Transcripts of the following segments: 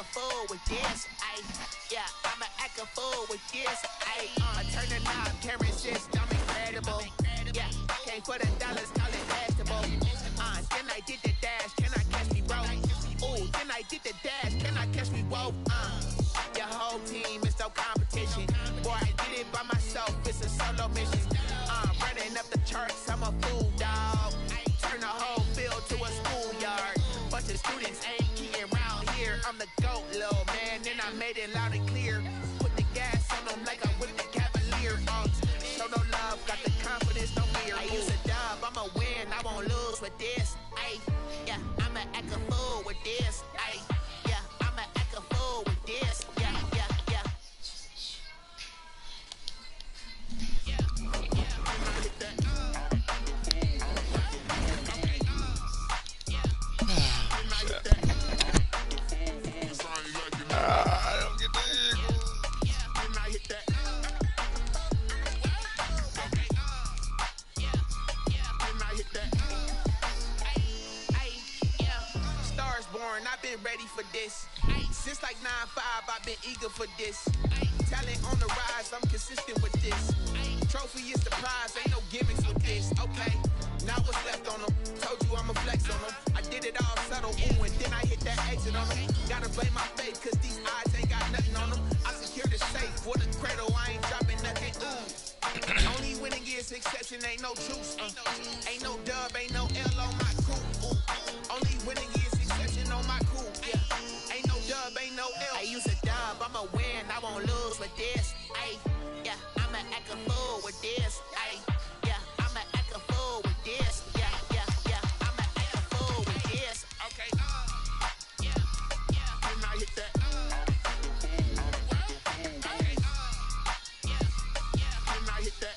a fool with this. Yeah, I'ma act a fool with this. I turn the knob, camera system incredible. Yeah, came for the dollars, call it vegetable. Then I did the dash, can I catch me, bro? Ooh, then I did the dash, can I catch me, whoa? Your whole team is no competition. Boy, I did it by myself, it's a solo mission. Running up the charts, I'm a fool, dog. Turn the whole field to a schoolyard. Bunch of students ain't keying around here. I'm the GOAT, little man, and I made it loud and clear. Put the gas on them like I whipped the Cavalier. Show no love, got the confidence, no fear. I use a dub, I'ma win, I won't lose with this. Yeah, I'ma act a fool with this. Yeah, I'ma act a fool with this. Yeah. I don't get the eagle. Stars born, I've been ready for this. Since like 9-5, I've been eager for this. Talent on the rise, I'm consistent with this. Trophy is the prize, ain't no gimmicks with this. Okay, now what's left on them? Told you I'ma flex on them. I did it all subtle, ooh, and then I hit that exit on them. Gotta blame my faith, cause these eyes ain't got nothing on them. I secure the safe with a cradle, I ain't dropping nothing, ooh. Only winning is exception, ain't no truce. Ain't no dub, ain't no L on my crew. Ooh. Only winning is exception on my crew, yeah. Ain't no dub, ain't no L. I use a dub, I'ma win, I won't lose with this. Yeah, I'ma act a fool with this. Yeah, I'ma act a fool with this. Yeah, I'ma act a fool with this. Okay. Then I hit that. Okay. Then I hit that.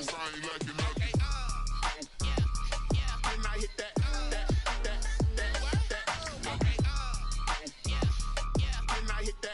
Sound like you know. Okay. Then I hit that. Okay. Then I hit that.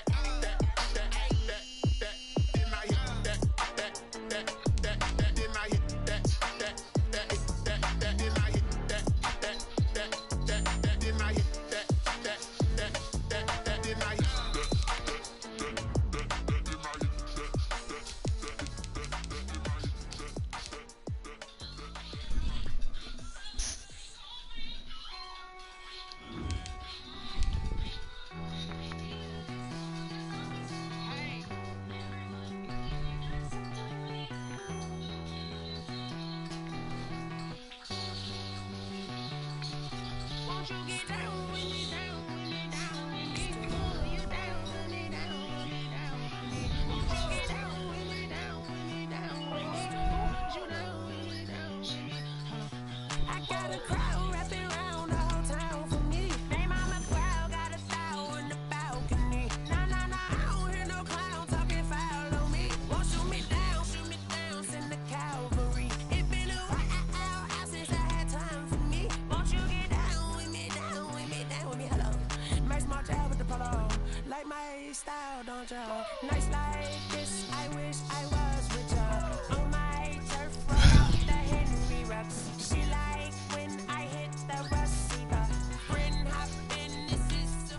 Style, don't y'all? Nights like this, I wish I was with y'all. On my turf, roll up the Henry rocks. She like when I hit the receiver. Bryn hoppin', this is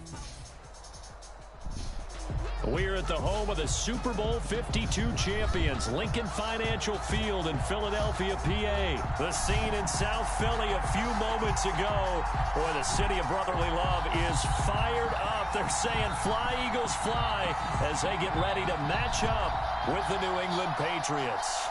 We're at the home of the Super Bowl 52 champions, Lincoln Financial Field in Philadelphia, PA. The scene in South Philly a few moments ago, where the city of brotherly love is fired up. They're saying fly, Eagles, fly, as they get ready to match up with the New England Patriots.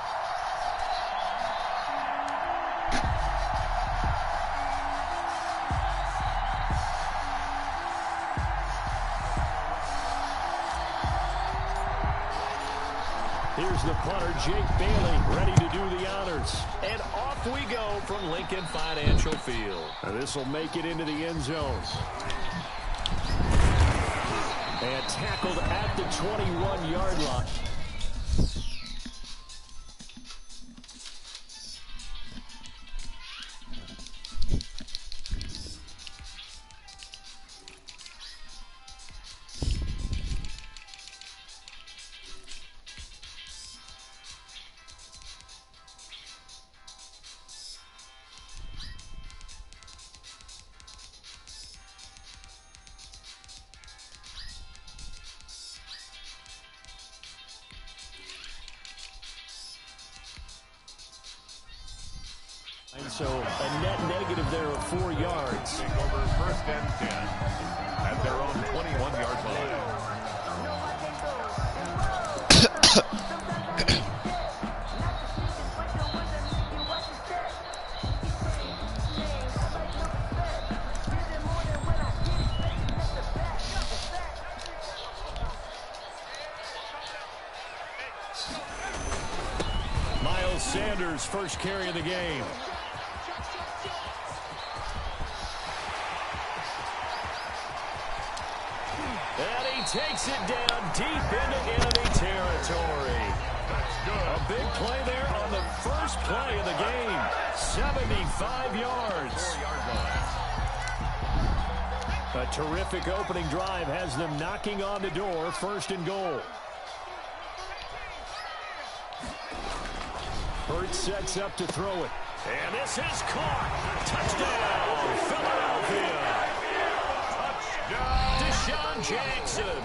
Here's the punter, Jake Bailey, ready to do the honors. And off we go from Lincoln Financial Field. And this will make it into the end zone. And tackled at the 21-yard line. so a net negative there of 4 yards. Take over 1st and 10 at their own 21-yard line. Sanders' first carry of the game. And he takes it down deep into enemy territory. A big play there on the first play of the game. 75 yards. A terrific opening drive has them knocking on the door. 1st and goal. Hurts sets up to throw it. And this is caught. Touchdown, Philadelphia. Touchdown. Deshaun Jackson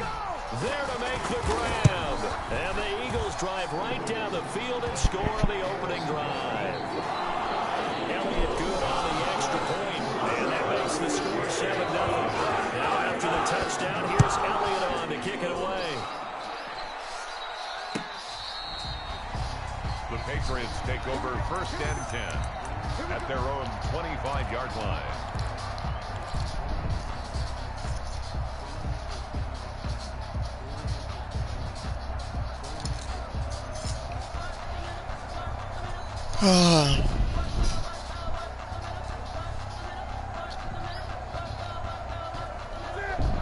there to make the grab. And the Eagles drive right down the field and score on the opening drive. Elliott good on the extra point. And that makes the score 7-0. Now after the touchdown, here's Elliott on to kick it away. The Patriots take over 1st and 10 at their own 25-yard line.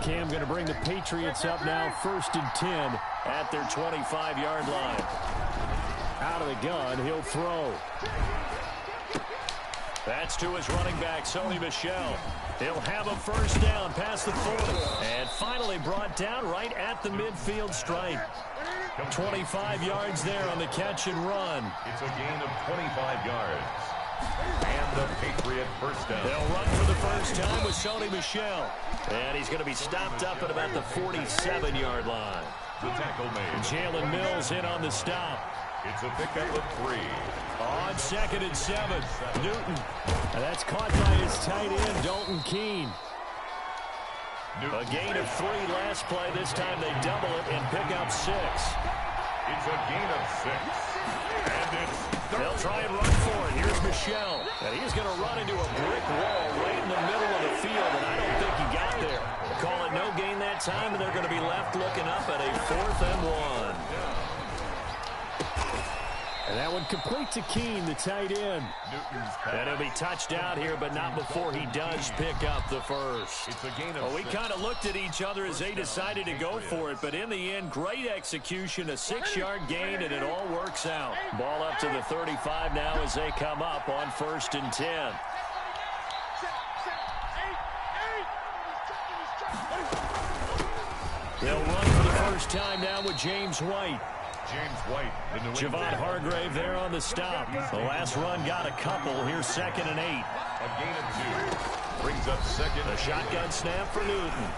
Cam going to bring the Patriots up now 1st and 10 at their 25-yard line. Out of the gun, he'll throw. That's to his running back, Sony Michel. He'll have a first down past the 40. And finally brought down right at the midfield stripe. 25 yards there on the catch and run. It's a gain of 25 yards. And the Patriot first down. They'll run for the first time with Sony Michel. And he's going to be stopped up at about the 47-yard line. The tackle made. Jalen Mills in on the stop. It's a pickup of 3. On 2nd and 7, Newton. And that's caught by his tight end, Dalton Keene. A gain of 3 last play. This time they double it and pick up 6. It's a gain of 6. And it's they'll try and run for it. Here's Michel. And he's going to run into a brick wall right in the middle of the field, and I don't think he got there. Call it no gain that time, and they're going to be left looking up at a 4th and 1. And that one complete to Keene, the tight end. And he'll be touched out here, but not before he does pick up the first. It's a gain of well, we kind of looked at each other as they decided to go for it, but in the end, great execution, a 6-yard gain, and it all works out. Ball up to the 35 now as they come up on 1st and 10. They'll run for the first time now with James White. James White, the New Javon England. Hargrave there on the stop. The last run got a couple. Here's 2nd and 8. A gain of 2. Brings up 2nd. A shotgun snap for Newton.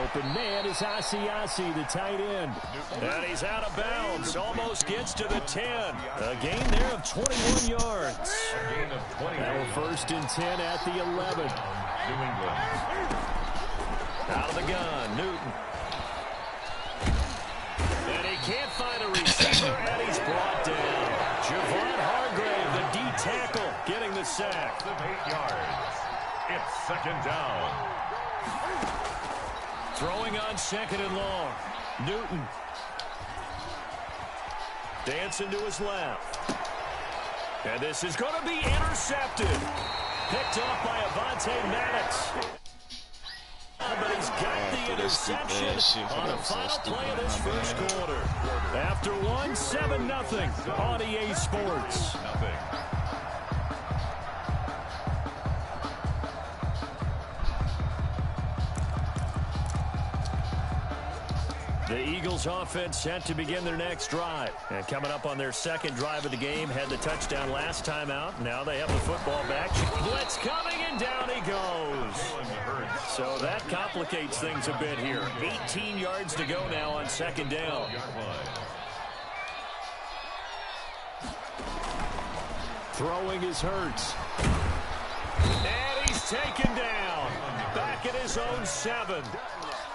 Open man is Asiasi, the tight end. And he's out of bounds. Almost gets to the 10. A gain there of 21 yards. A gain of 20. Now 1st and 10 at the 11. New England. Out of the gun, Newton. And he can't find a receiver, and he's brought down. Javon Hargrave, the D tackle, getting the sack. Of 8 yards. It's 2nd down. Throwing on 2nd and long. Newton. Dancing to his left. And this is going to be intercepted. Picked off by Avonte Maddox. But he's got the interception on the final play of this first quarter. After 7-0 on EA Sports. The Eagles offense set to begin their next drive. And coming up on their 2nd drive of the game, had the touchdown last time out. Now they have the football back. Blitz coming, and down he goes. So that complicates things a bit here. 18 yards to go now on 2nd down. Throwing is Hurts. And he's taken down. Back at his own 7.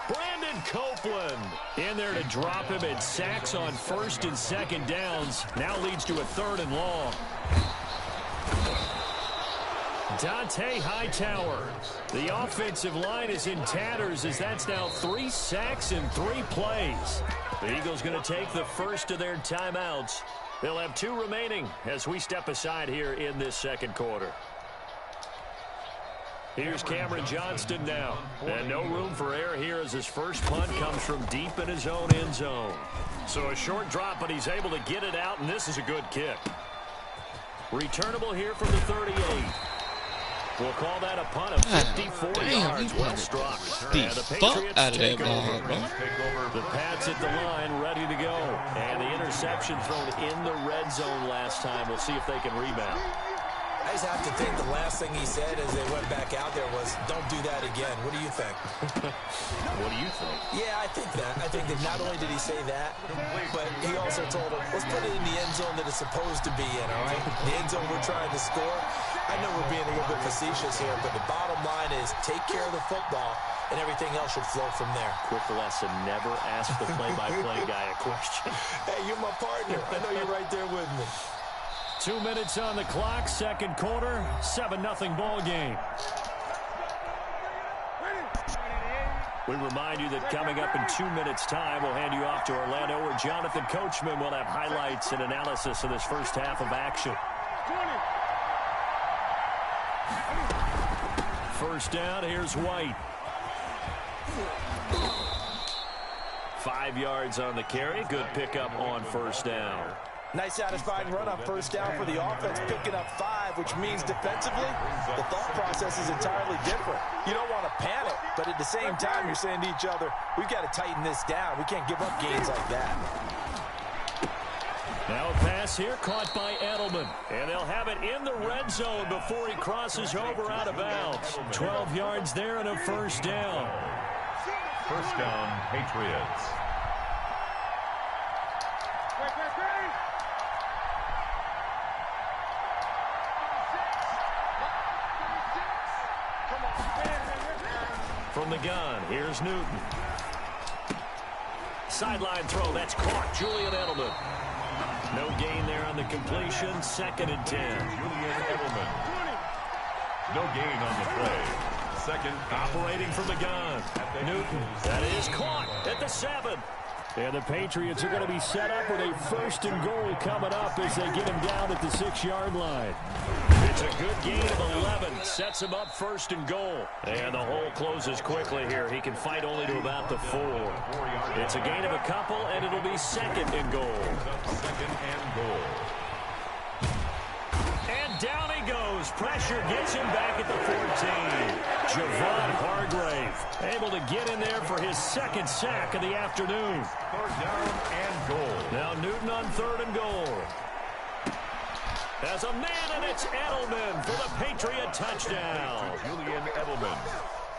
Brandon Copeland in there to drop him at sacks on 1st and 2nd downs. Now leads to a 3rd and long. Dante Hightower. The offensive line is in tatters as that's now 3 sacks in 3 plays. The Eagles going to take the first of their timeouts. They'll have 2 remaining as we step aside here in this 2nd quarter. Here's Cameron Johnston now. And no room for error here as his first punt comes from deep in his own end zone. So a short drop, but he's able to get it out, and this is a good kick. Returnable here from the 38. We'll call that a punt of 54 yards. Well struck. And the Patriots take over. The Pats at the line, ready to go. And the interception thrown in the red zone last time. We'll see if they can rebound. I just have to think the last thing he said as they went back out there was, don't do that again. What do you think? What do you think? Yeah, I think that. I think that not only did he say that, but he also told him, let's put it in the end zone that it's supposed to be in, all right? The end zone we're trying to score. I know we're being a little bit facetious here, but the bottom line is take care of the football, and everything else should flow from there. Quick lesson, never ask the play-by-play guy a question. Hey, you're my partner. I know you're right there with me. 2 minutes on the clock, 2nd quarter, 7-0 ball game. We remind you that coming up in 2 minutes' time, we'll hand you off to Orlando, where Jonathan Coachman will have highlights and analysis of this first half of action. First down, here's White. 5 yards on the carry. Good pickup on first down. Nice satisfying run on first down for the offense, picking up 5, which means defensively, the thought process is entirely different. You don't want to panic, but at the same time, you're saying to each other, we've got to tighten this down. We can't give up gains like that. Now a pass here caught by Edelman. And they'll have it in the red zone before he crosses over out of bounds. 12 yards there and a first down. First down, Patriots. From the gun, here's Newton. Sideline throw, that's caught. Julian Edelman. No gain there on the completion. 2nd and 10. Julian Edelman. No gain on the play. 2nd. Operating from the gun. Newton. That is caught at the 7. And the Patriots are going to be set up with a 1st and goal coming up as they get him down at the 6-yard line. It's a good gain of 11. Sets him up 1st and goal. And the hole closes quickly here. He can fight only to about the 4. It's a gain of a couple, and it'll be 2nd and goal. 2nd and goal. And down he goes. Pressure gets him back at the 14. Javon Hargrave able to get in there for his 2nd sack of the afternoon. 3rd down and goal. Now Newton on 3rd and goal. As a man, and it's Edelman for the Patriot touchdown. Julian Edelman.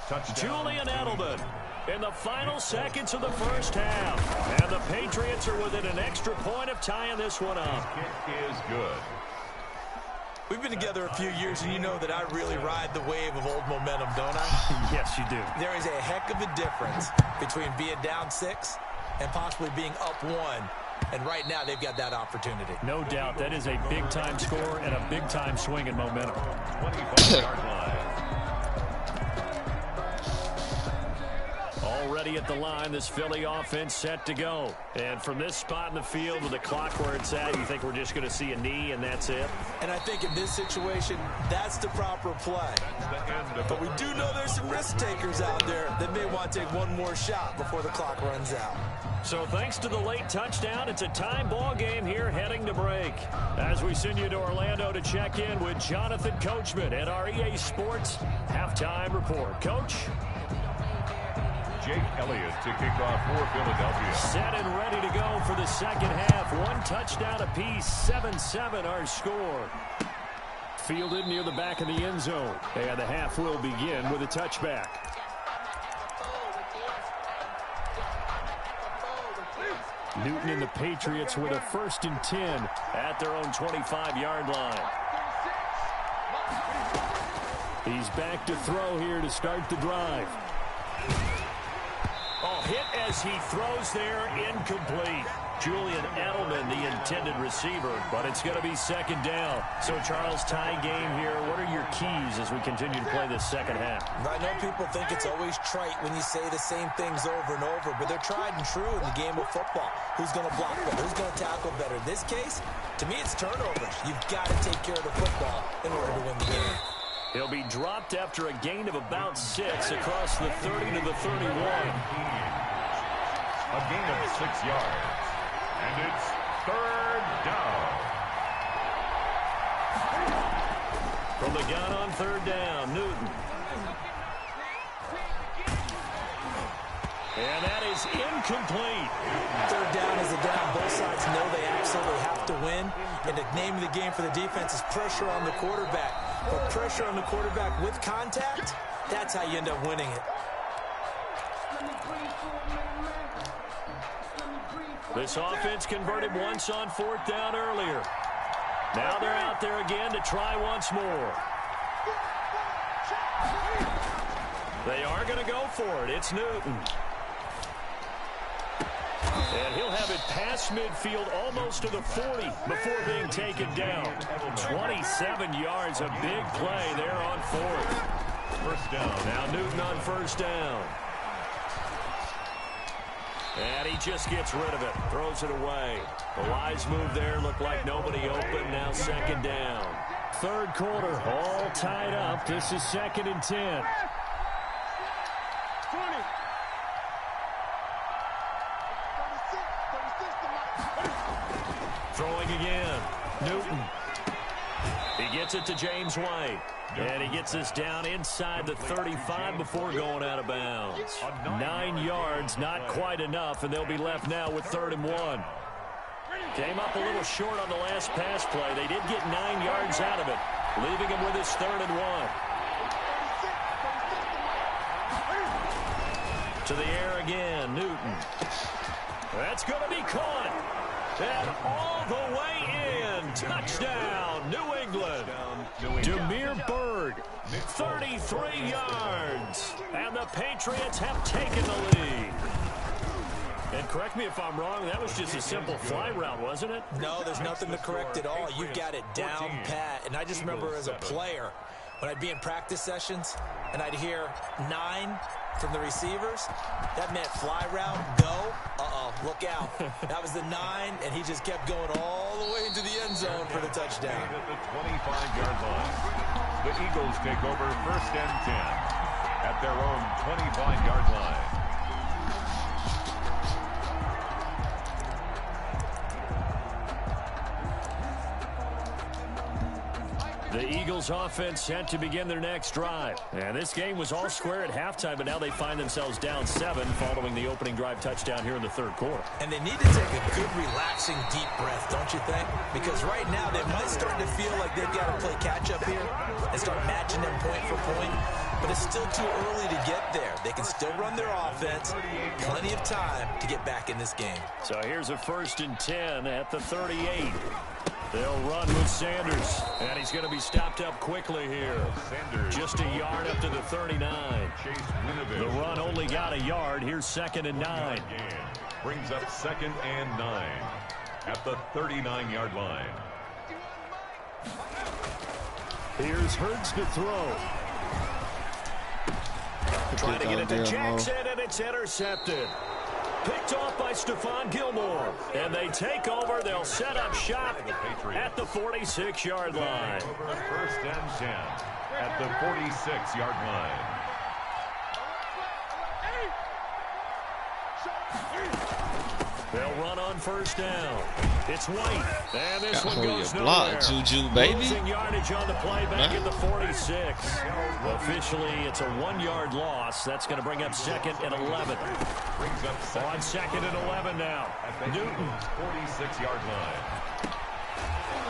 Touchdown. Julian Edelman in the final seconds of the first half. And the Patriots are within an extra point of tying this one up. Kick is good. We've been together a few years, and you know that I really ride the wave of old momentum, don't I? Yes, you do. There is a heck of a difference between being down 6 and possibly being up 1. And right now, they've got that opportunity. No doubt. That is a big-time score and a big-time swing in momentum. 25-yard line. Already at the line, this Philly offense set to go. And from this spot in the field with the clock where it's at, you think we're just going to see a knee and that's it? And I think in this situation, that's the proper play. But we do know there's some risk takers out there that may want to take one more shot before the clock runs out. So thanks to the late touchdown, it's a time ball game here heading to break. As we send you to Orlando to check in with Jonathan Coachman at our EA Sports Halftime Report. Coach? Jake Elliott to kick off for Philadelphia. Set and ready to go for the second half. 1 touchdown apiece, 7-7 our score. Fielded near the back of the end zone. And the half will begin with a touchback. Newton and the Patriots with a 1st and 10 at their own 25-yard line. He's back to throw here to start the drive. Oh, hit as he throws there, incomplete. Julian Edelman, the intended receiver, but it's going to be second down. So, Charles, tie game here. What are your keys as we continue to play this second half? I know people think it's always trite when you say the same things over and over, but they're tried and true in the game of football. Who's going to block better? Who's going to tackle better? In this case, to me, it's turnovers. You've got to take care of the football in order to win the game. He'll be dropped after a gain of about 6 across the 30 to the 31. A gain of 6 yards. And it's third down. From the gun on third down, Newton. And that is incomplete. Third down is a down. Both sides know they absolutely have to win. And the name of the game for the defense is pressure on the quarterback. But pressure on the quarterback with contact, that's how you end up winning it. This offense converted once on fourth down earlier. Now they're out there again to try once more. They are going to go for it. It's Newton. And he'll have it past midfield almost to the 40 before being taken down. 27 yards, a big play there on fourth. First down. Now Newton on first down. And he just gets rid of it, throws it away. The wise move there, looked like nobody open, now second down. Third quarter, all tied up. This is 2nd and 10. Throwing again, Newton. He gets it to James White. And he gets us down inside the 35 before going out of bounds. 9 yards, not quite enough, and they'll be left now with 3rd and 1. Came up a little short on the last pass play. They did get 9 yards out of it, leaving him with his 3rd and 1. To the air again, Newton. That's going to be caught. And all the way in. Touchdown, New England. Demir Berg, 33 yards. And the Patriots have taken the lead. And correct me if I'm wrong, that was just a simple fly route, wasn't it? No, there's nothing to correct at all. You've got it down pat. And I just remember as a player, when I'd be in practice sessions and I'd hear 9 from the receivers, that meant fly route, go, look out. That was the 9, and he just kept going all the way into the end zone for the touchdown. At the 25-yard line, the Eagles take over 1st and 10 at their own 25-yard line. The Eagles offense set to begin their next drive. And this game was all square at halftime, but now they find themselves down 7 following the opening drive touchdown here in the 3rd quarter. And they need to take a good, relaxing, deep breath, don't you think? Because right now they might start to feel like they've got to play catch-up here and start matching them point for point. But it's still too early to get there. They can still run their offense. Plenty of time to get back in this game. So here's a 1st and 10 at the 38. They'll run with Sanders, and he's going to be stopped up quickly here. Just a yard up to the 39. The run only got a yard. Here's 2nd and 9. Brings up 2nd and 9 at the 39-yard line. Here's Hurts to throw. Trying to get it to Jackson, and it's intercepted. Picked off by Stephon Gilmore. And they take over. They'll set up shop at the 46-yard line. 1st and 10 at the 46-yard line. They'll run on 1st down. It's White. And this one goes your nowhere. block, Juju, baby. Losing yardage on the play back at the 46. Officially, it's a 1-yard loss. That's going to bring up 2nd and 11. Brings up On 2nd and 11 now. Newton. 46-yard line.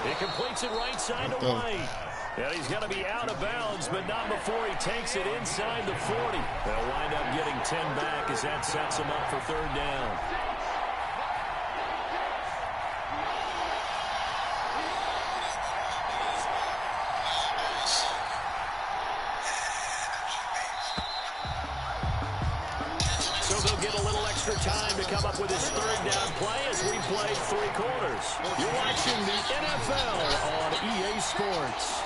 He completes it right side to White. And he's going to be out of bounds, but not before he takes it inside the 40. They'll wind up getting 10 back as that sets him up for 3rd down. they'll get a little extra time to come up with his third down play as we play 3 quarters. You're watching the NFL on EA Sports.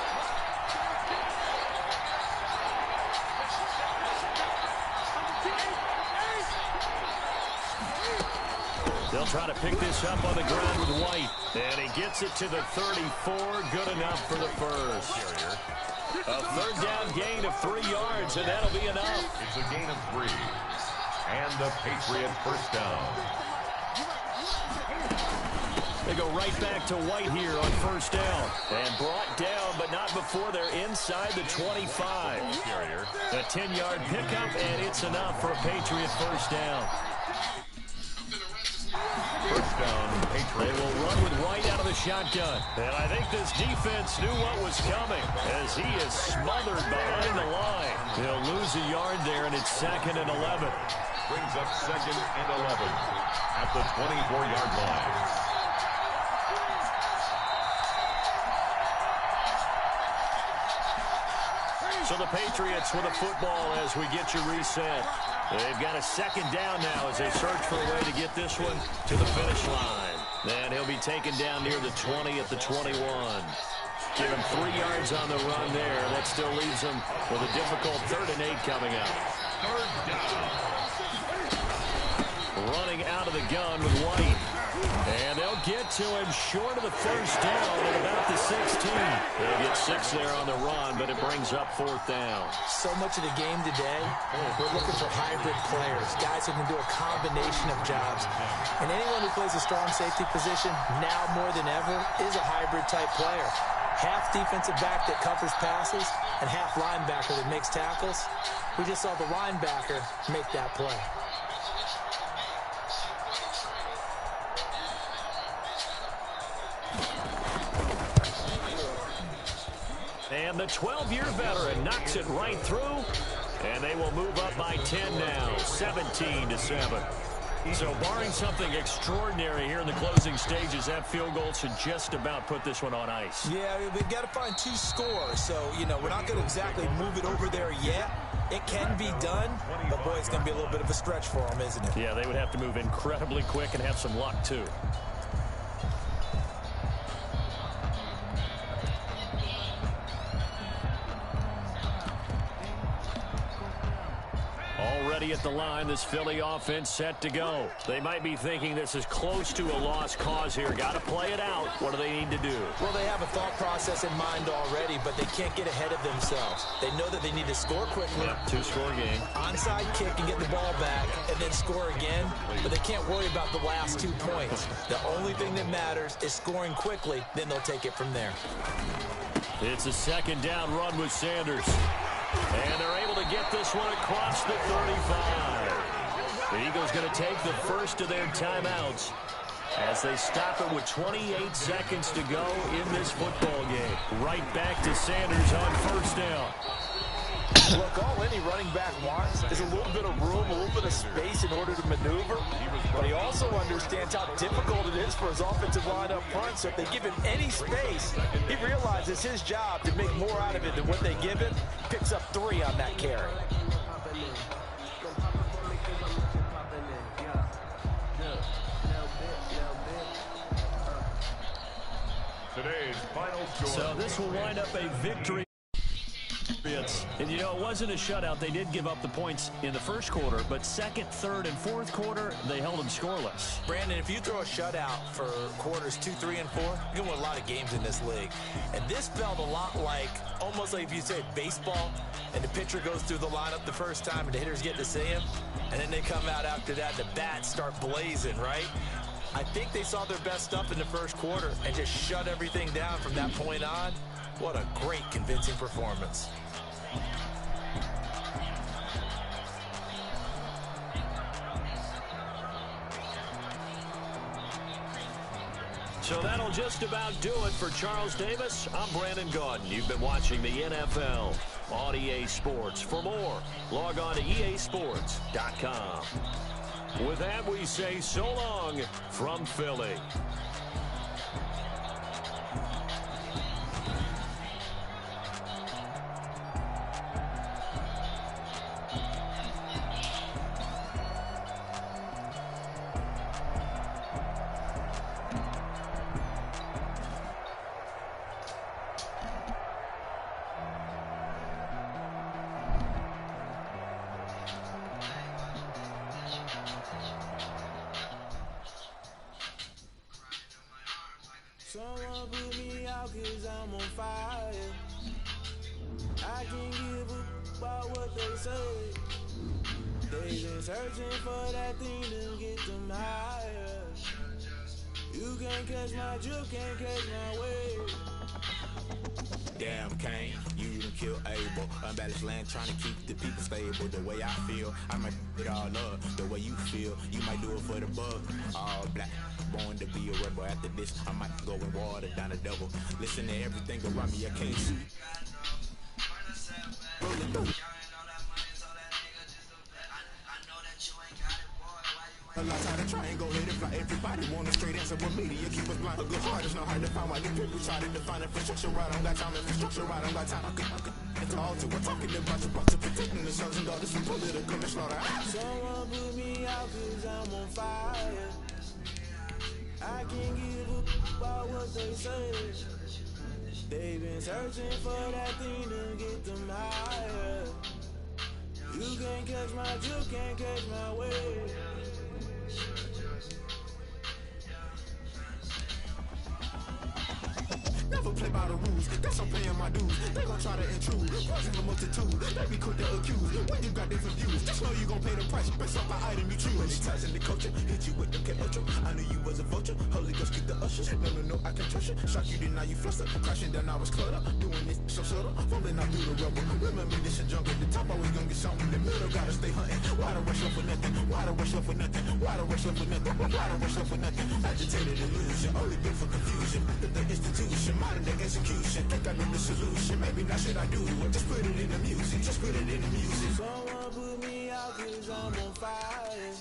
They'll try to pick this up on the ground with White. And he gets it to the 34. Good enough for the first. A third down gain of 3 yards, and that'll be enough. It's a gain of 3. And the Patriots first down. They go right back to White here on first down. And brought down, but not before they're inside the 25. A 10-yard pickup, and it's enough for a Patriot first down. First down, Patriots. They will run with White out of the shotgun. And I think this defense knew what was coming as he is smothered behind the line. They'll lose a yard there, and it's 2nd and 11. Brings up 2nd and 11 at the 24-yard line. So the Patriots with a football as we get you reset. They've got a 2nd down now as they search for a way to get this one to the finish line. Then he'll be taken down near the 20 at the 21. Give him 3 yards on the run there. That still leaves him with a difficult 3rd and 8 coming up. Third down. Running out of the gun with White. And they'll get to him short of the first down at about the 16. They'll get 6 there on the run, but it brings up 4th down. So much of the game today, we're looking for hybrid players, guys who can do a combination of jobs. And anyone who plays a strong safety position, now more than ever, is a hybrid type player. Half defensive back that covers passes and half linebacker that makes tackles. We just saw the linebacker make that play. And the 12-year veteran knocks it right through, and they will move up by 10 now, 17-7. So barring something extraordinary here in the closing stages, that field goal should just about put this one on ice. Yeah, we've got to find 2 scores. So, we're not going to exactly move it over there yet. It can be done, but, boy, it's going to be a little bit of a stretch for them, isn't it? Yeah, they would have to move incredibly quick and have some luck, too. Already at the line, this Philly offense set to go. They might be thinking this is close to a lost cause here. Got to play it out. What do they need to do? Well, they have a thought process in mind already, but they can't get ahead of themselves. They know that they need to score quickly. Yep, 2-score game. Onside kick and get the ball back and then score again, but they can't worry about the last 2 points. The only thing that matters is scoring quickly, then they'll take it from there. It's a 2nd down run with Sanders. And they're able to get this one across the 35. The Eagles going to take the first of their timeouts as they stop it with 28 seconds to go in this football game. Right back to Sanders on first down. Look, all any running back wants is a little bit of room, a little bit of space in order to maneuver. But he also understands how difficult it is for his offensive line up front. So if they give him any space, he realizes his job to make more out of it than what they give him. Picks up 3 on that carry. Today's final score. So this will wind up a victory. And, it wasn't a shutout. They did give up the points in the first quarter, but 2nd, 3rd, and 4th quarter, they held them scoreless. Brandon, if you throw a shutout for quarters 2, 3, and 4, you can win a lot of games in this league. And this felt a lot like, almost like if you say baseball, and the pitcher goes through the lineup the first time, and the hitters get to see him, and then they come out after that, the bats start blazing, right? I think they saw their best stuff in the first quarter and just shut everything down from that point on. What a great, convincing performance. So that'll just about do it for Charles Davis. I'm Brandon Gaudin. You've been watching the NFL on EA Sports. For more, log on to easports.com. With that, we say so long from Philly. cause I'm on fire. I can give a about what they say. They've been searching for that thing to get them higher. You can't catch my juke, can't catch my wave. Damn, Kane, you done kill Abel. Unbalanced land trying to keep the people stable. The way I feel, I might it all up. The way you feel, you might do it for the bug. All black, born to be a rebel. After this, I might go and water down the devil. Listen to everything around me, I can't see. A lot of time to try and go hit it fly. Everybody want a straight answer with media. Keep us blind. A good heart is not hard to find. While you people try to define infrastructure right. I don't got time. Infrastructure right. I don't got time. It's all to we're talking about you protecting the sons and daughters from political and slaughter. Someone put me out cause I'm on fire. I can't give a about what they say. They've been searching for that thing to get them higher. You can't catch my juke, can't catch my wave. Never play by the rules, guess I'm paying my dues. They gon' try to intrude, poison the multitude. They be quick to accuse, when you got different views. Just know you gon' pay the price, based off the item you choose. Many ties in the culture, hit you with the K-Ultra. I knew you was a vulture, Holy Ghost keep the ushers. No, I can trust you. Shock you, then now you fluster. Crashing down, I was cluttered. Doing this so subtle, falling out through the rubble. Remember this a jungle, the top always gonna get something. The middle gotta stay hunting. Why the rush up for nothing? Why the rush up for nothing? Why the rush up for nothing? Why the rush up for nothing? Agitated illusion, only built for confusion. The institution, modern day execution. Think I know the solution. Maybe not should I do it? Just put it in the music. Just put it in the music. Someone put me out cause I'm on fire.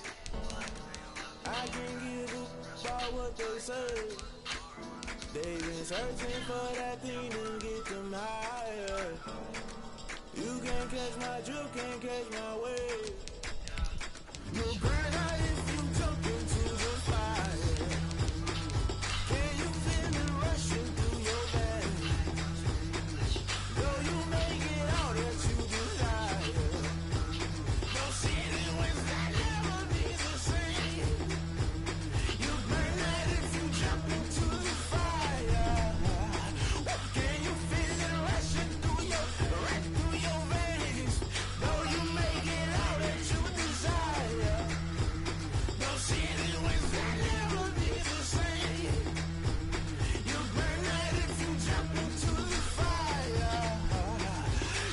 I can't give a about what they say. They've been searching for that thing to get them higher. You can't catch my juke, can't catch my wave. You'll burn out if you jump into the fire. Can you feel it rushing through your veins? Though you make it all that you desire. No ceiling when that never be the same. You burn out if you jump into the fire. Can you feel it rushing through your veins? Though you make it all that you desire. No ceiling when that never be the same. You burn out if you jump into the fire.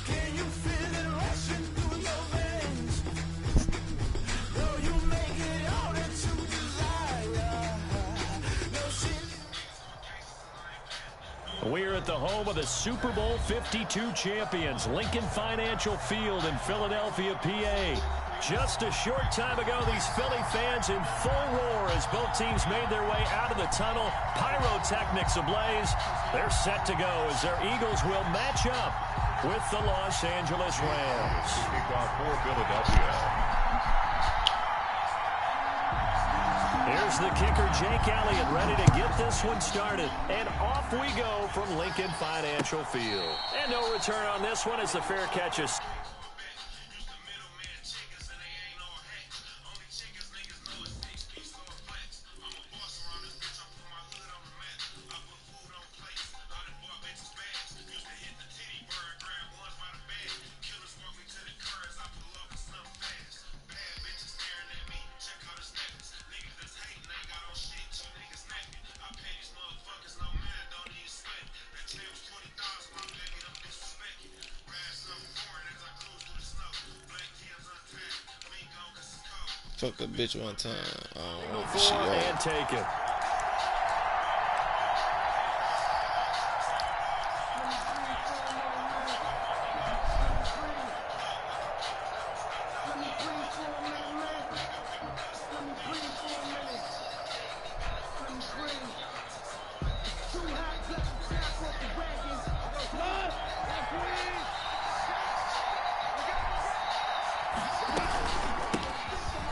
Can you feel it rushing through your veins? Though you make it all that you desire. No ceiling. We're at the home of the Super Bowl 52 champions, Lincoln Financial Field in Philadelphia, PA. Just a short time ago, these Philly fans in full roar as both teams made their way out of the tunnel. Pyrotechnics ablaze. They're set to go as their Eagles will match up with the Los Angeles Rams. Kickoff for Philadelphia. Here's the kicker, Jake Elliott, ready to get this one started. And off we go from Lincoln Financial Field. And no return on this one as the fair catch is... Fuck a bitch one time. I don't know if she and take it.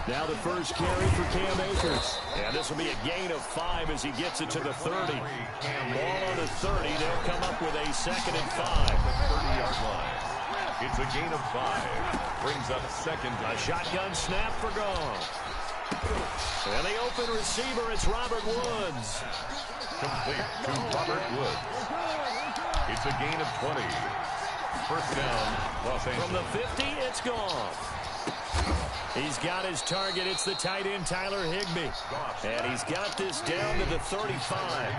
Now the first carry for Cam Akers. And this will be a gain of 5 as he gets it to the 30. Ball on the 30. They'll come up with a 2nd and 5. 30-yard line. It's a gain of 5. Brings up 2nd. A shotgun snap for Gone. And the open receiver, it's Robert Woods. Complete to Robert Woods. It's a gain of 20. First down, Los Angeles. From the 50, it's gone. He's got his target. It's the tight end, Tyler Higbee. And he's got this down to the 35.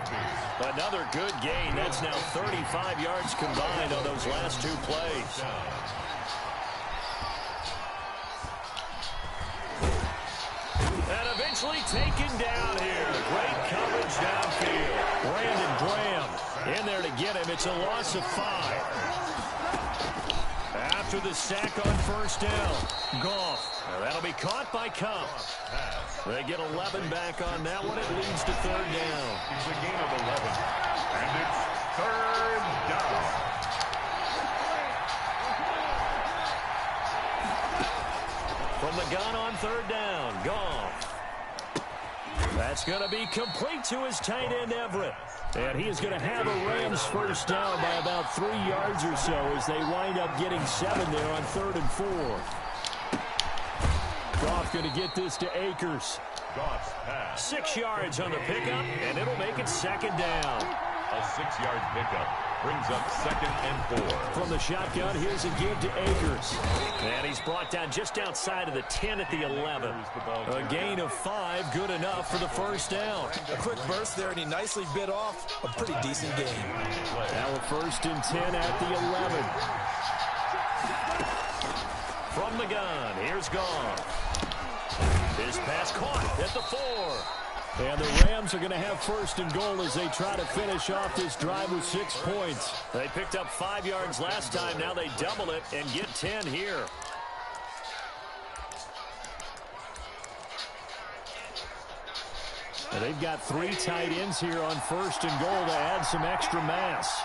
Another good gain. That's now 35 yards combined on those last two plays. And eventually taken down here. Great coverage downfield. Brandon Graham in there to get him. It's a loss of 5. After the sack on first down, Goff. Now that'll be caught by Cup. They get 11 back on that one. It leads to third down. It's a gain of 11. And it's third down. From the gun on third down, Goff. That's going to be complete to his tight end, Everett. And he is going to have a Rams first down by about 3 yards or so as they wind up getting 7 there on 3rd and 4. Goff going to get this to Akers. 6 yards on the pickup, and it'll make it second down. A 6-yard pickup brings up 2nd and 4. From the shotgun, here's a give to Akers. And he's brought down just outside of the 10 at the 11. A gain of 5, good enough for the first down. A quick burst there, and he nicely bit off a pretty decent game. Now a 1st and 10 at the 11. From the gun, here's Goff. His pass caught at the 4. And the Rams are going to have 1st and goal as they try to finish off this drive with 6 points. They picked up 5 yards last time. Now they double it and get 10 here. And they've got 3 tight ends here on 1st and goal to add some extra mass.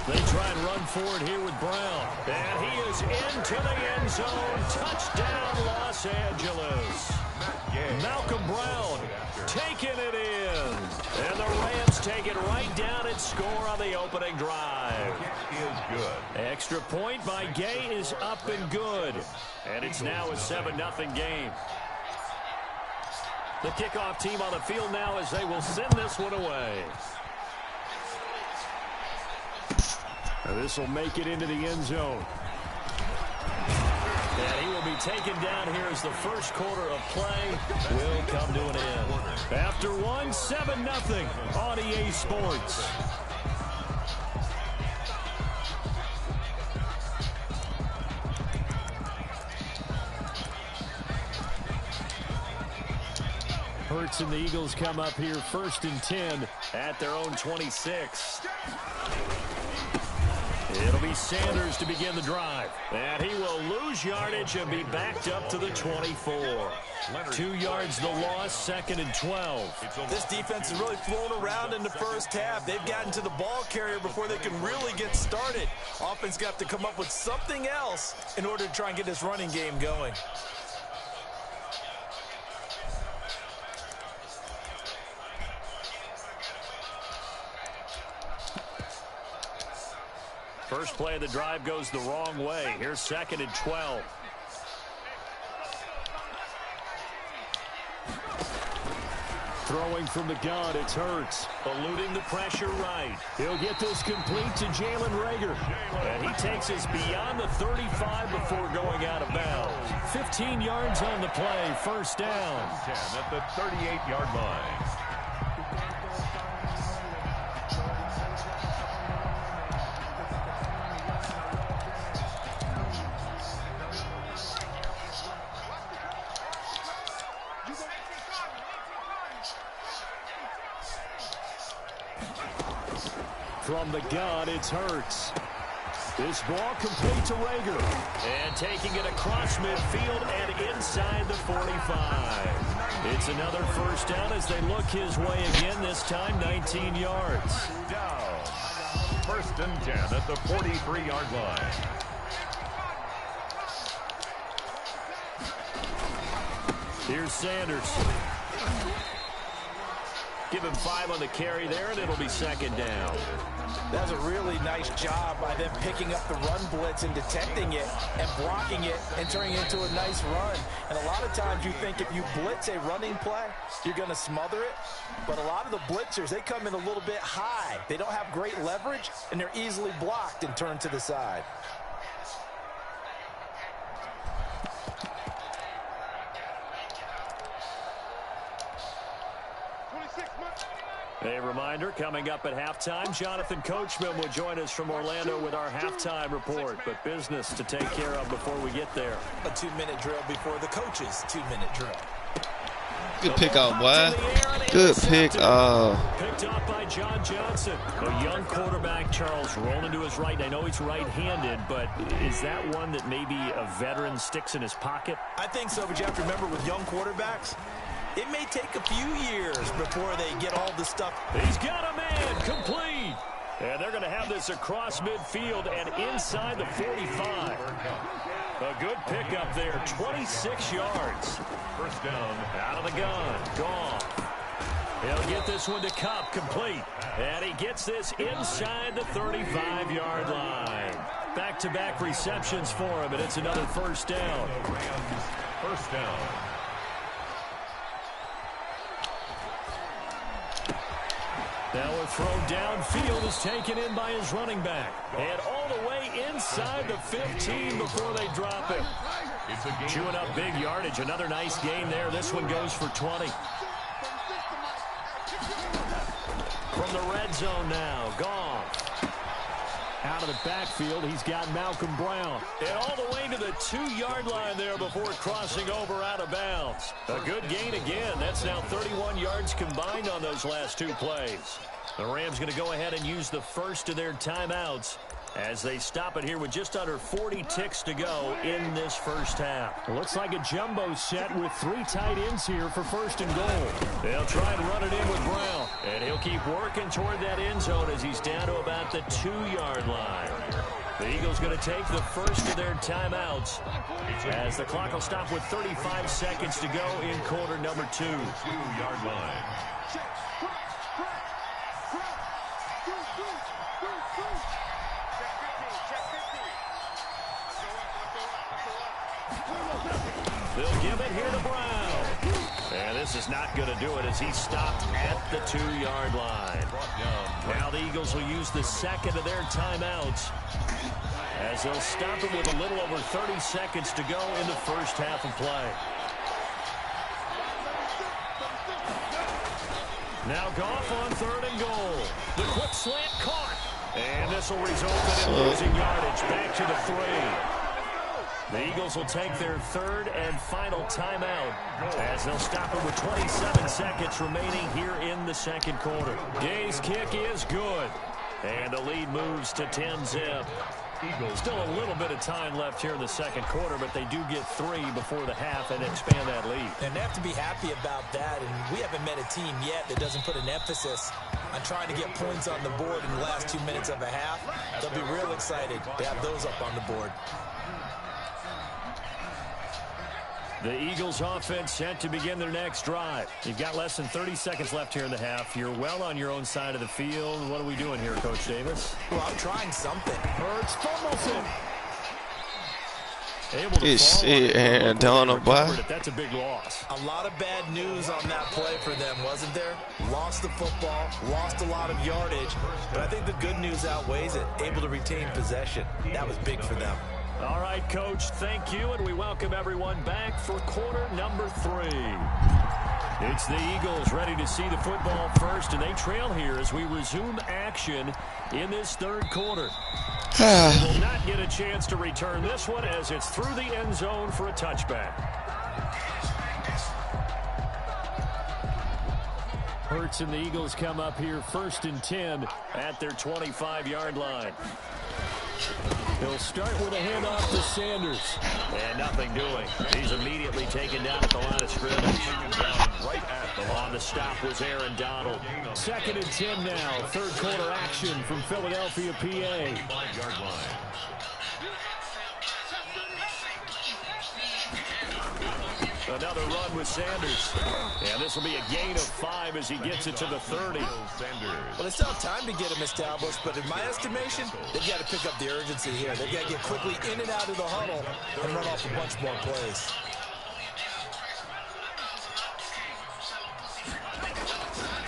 They try and run forward here with Brown. And he is into the end zone. Touchdown, Los Angeles. Malcolm Brown taking it in. And the Rams take it right down and score on the opening drive. He is good. Extra point by Gay is up and good. And it's now a 7-0 game. The kickoff team on the field now as they will send this one away. This will make it into the end zone. And he will be taken down here as the first quarter of play will come to an end. After one, 7-0 on EA Sports. Hurts and the Eagles come up here 1st and 10 at their own 26. It'll be Sanders to begin the drive. And he will lose yardage and be backed up to the 24. 2 yards the loss, 2nd and 12. This defense has really flown around in the first half. They've gotten to the ball carrier before they can really get started. Offense got to come up with something else in order to try and get this running game going. First play of the drive goes the wrong way. Here's 2nd and 12. Throwing from the gun, it's Hurts. Eluding the pressure right. He'll get this complete to Jalen Reagor. And he takes us beyond the 35 before going out of bounds. 15 yards on the play, first down. 10 at the 38-yard line. From the gun, it's Hurts. This ball complete to Reagor. And taking it across midfield and inside the 45. It's another first down as they look his way again, this time 19 yards. Down. 1st and 10 at the 43-yard line. Here's Sanders. Give him 5 on the carry there, and it'll be second down. That's a really nice job by them picking up the run blitz and detecting it and blocking it and turning it into a nice run. And a lot of times you think if you blitz a running play, you're going to smother it. But a lot of the blitzers, they come in a little bit high. They don't have great leverage, and they're easily blocked and turned to the side. A reminder, coming up at halftime, Jonathan Coachman will join us from Orlando with our halftime report. But business to take care of before we get there. A 2-minute drill before the coach's 2-minute drill. Good pick out, boy. Good pick out. Picked off by John Johnson. A young quarterback, Charles, rolling to his right. I know he's right-handed, but is that one that maybe a veteran sticks in his pocket? I think so, but you have to remember with young quarterbacks, it may take a few years before they get all the stuff. He's got a man, complete. And they're going to have this across midfield and inside the 45. A good pickup there, 26 yards. First down. Out of the gun, gone. He'll get this one to Cup, complete. And he gets this inside the 35-yard line. Back-to-back receptions for him, and it's another first down. First down. Now a throw downfield is taken in by his running back. And all the way inside the 15 before they drop him. Chewing up big yardage. Another nice gain there. This one goes for 20. From the red zone now. Gone. Out of the backfield, he's got Malcolm Brown. And all the way to the 2-yard line there before crossing over out of bounds. A good gain again. That's now 31 yards combined on those last 2 plays. The Rams going to go ahead and use the first of their timeouts as they stop it here with just under 40 ticks to go in this first half. It looks like a jumbo set with 3 tight ends here for first and goal. They'll try and run it in with Brown. And he'll keep working toward that end zone as he's down to about the 2-yard line. The Eagles going to take the first of their timeouts as the clock will stop with 35 seconds to go in quarter number 2. 2-yard line. They'll give it here to Brown. And this is not going to do it as he stopped at the 2-yard line. Now the Eagles will use the second of their timeouts as they'll stop it with a little over 30 seconds to go in the first half of play. Now Goff on 3rd and goal. The quick slant caught. And this will result in losing yardage back to the 3. The Eagles will take their 3rd and final timeout as they'll stop it with 27 seconds remaining here in the second quarter. Gay's kick is good. And the lead moves to 10-zip. Still a little bit of time left here in the second quarter, but they do get 3 before the half and expand that lead. And they have to be happy about that. And we haven't met a team yet that doesn't put an emphasis on trying to get points on the board in the last 2 minutes of a half. They'll be real excited to have those up on the board. The Eagles offense set to begin their next drive. You've got less than 30 seconds left here in the half. You're well on your own side of the field. What are we doing here, Coach Davis? Well, I'm trying something. Hurts fumbles him. Able to and down a bye. That's a big loss. A lot of bad news on that play for them, wasn't there? Lost the football, lost a lot of yardage, but I think the good news outweighs it. Able to retain possession. That was big for them. All right, Coach, thank you, and we welcome everyone back for quarter number 3. It's the Eagles ready to see the football first, and they trail here as we resume action in this third quarter. They will not get a chance to return this one as it's through the end zone for a touchback. Hurts and the Eagles come up here 1st and 10 at their 25-yard line. He'll start with a handoff to Sanders. And nothing doing. He's immediately taken down at the line of scrimmage. Right at the On the stop was Aaron Donald. 2nd and 10 now. Third quarter action from Philadelphia, PA. 5-yard line. Another run with Sanders. And this will be a gain of 5 as he gets it to the 30. Well, they still have time to get him established, but in my estimation, they've got to pick up the urgency here. They've got to get quickly in and out of the huddle and run off a bunch more plays.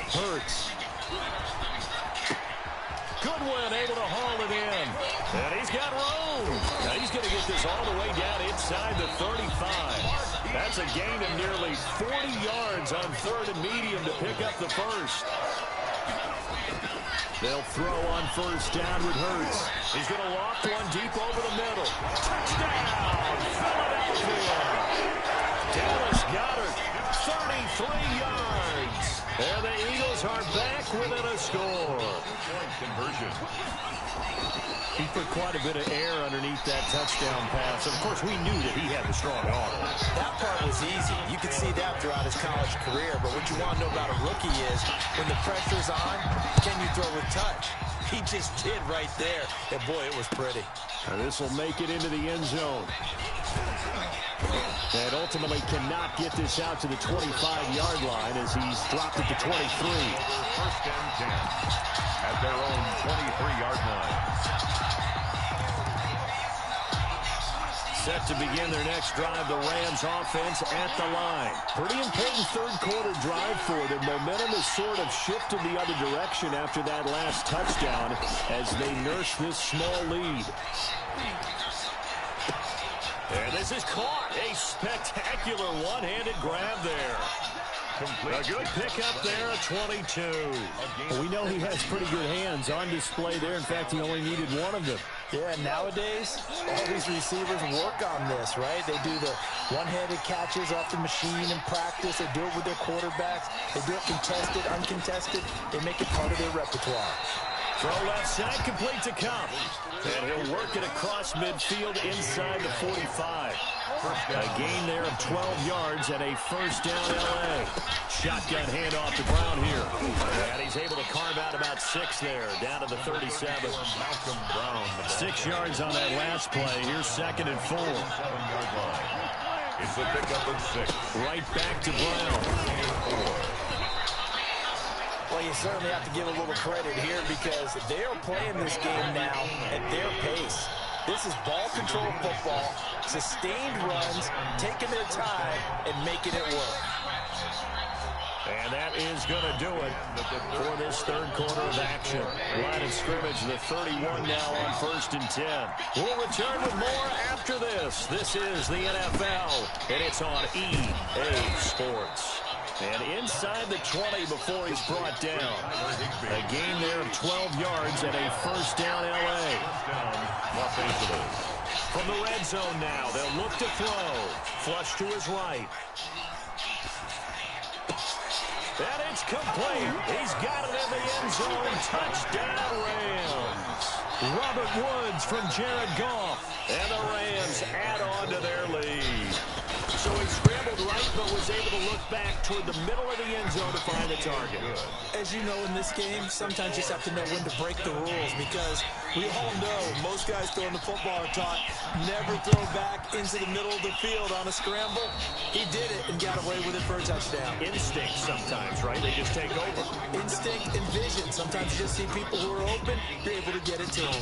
Hurts. Goodwin able to haul it in. And he's got room. Now he's going to get this all the way down inside the 35. That's a gain of nearly 40 yards on 3rd and medium to pick up the first. They'll throw on 1st down with Hurts. He's going to loft one deep over the middle. Touchdown, Philadelphia. Dallas Goedert, 33 yards. And the Eagles are back within a score. Point conversion. He put quite a bit of air underneath that touchdown pass. Of course, we knew that he had the strong arm. That part was easy. You could see that throughout his college career. But what you want to know about a rookie is when the pressure's on, can you throw with touch? He just did right there. And, boy, it was pretty. And this will make it into the end zone. And ultimately cannot get this out to the 25-yard line as he's dropped it to 23. 1st and 10 at their own 23-yard line. Set to begin their next drive, the Rams offense at the line. Pretty important 3rd quarter drive for them. Momentum has sort of shifted the other direction after that last touchdown as they nurse this small lead. And this is caught. A spectacular one-handed grab there. A good pickup there at 22. Well, we know he has pretty good hands on display there. In fact, he only needed one of them. Yeah, nowadays, all these receivers work on this, right? They do the one-handed catches off the machine in practice. They do it with their quarterbacks. They do it contested, uncontested. They make it part of their repertoire. Throw left side, complete to Cup. And he'll work it across midfield inside the 45. A gain there of 12 yards and a 1st down L.A. Shotgun handoff to Brown here. And he's able to carve out about 6 there, down to the 37. Malcolm Brown. 6 yards on that last play. Here's 2nd and 4. 7-yard line. It's a pickup of 6. Right back to Brown. Well, you certainly have to give a little credit here because they're playing this game now at their pace. This is ball control football, sustained runs, taking their time, and making it work. And that is going to do it for this 3rd quarter of action. Line of scrimmage, the 31 now on 1st and 10. We'll return with more after this. This is the NFL, and it's on EA Sports. And inside the 20 before he's brought down. A gain there of 12 yards and a 1st down L.A. Los Angeles. From the red zone now, they'll look to throw. Flush to his right. And it's complete. He's got it in the end zone. Touchdown, Rams. Robert Woods from Jared Goff. And the Rams add on to their lead. So he scrambled right, but was able to look back toward the middle of the end zone to find the target. As you know in this game, sometimes you just have to know when to break the rules because we all know most guys throwing the football are taught never throw back into the middle of the field on a scramble. He did it and got away with it for a touchdown. Instinct sometimes, right? They just take over. Instinct and vision. Sometimes you just see people who are open, you're able to get it to them.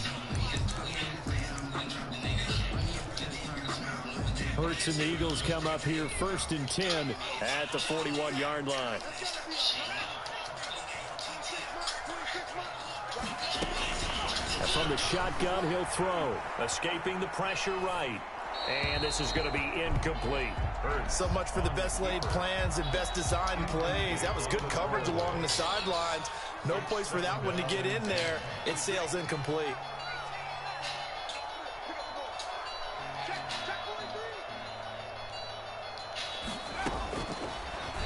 Hurts and the Eagles come up here 1st and 10 at the 41-yard line. And from the shotgun, he'll throw. Escaping the pressure right. And this is going to be incomplete. So much for the best laid plans and best designed plays. That was good coverage along the sidelines. No place for that one to get in there. It sails incomplete.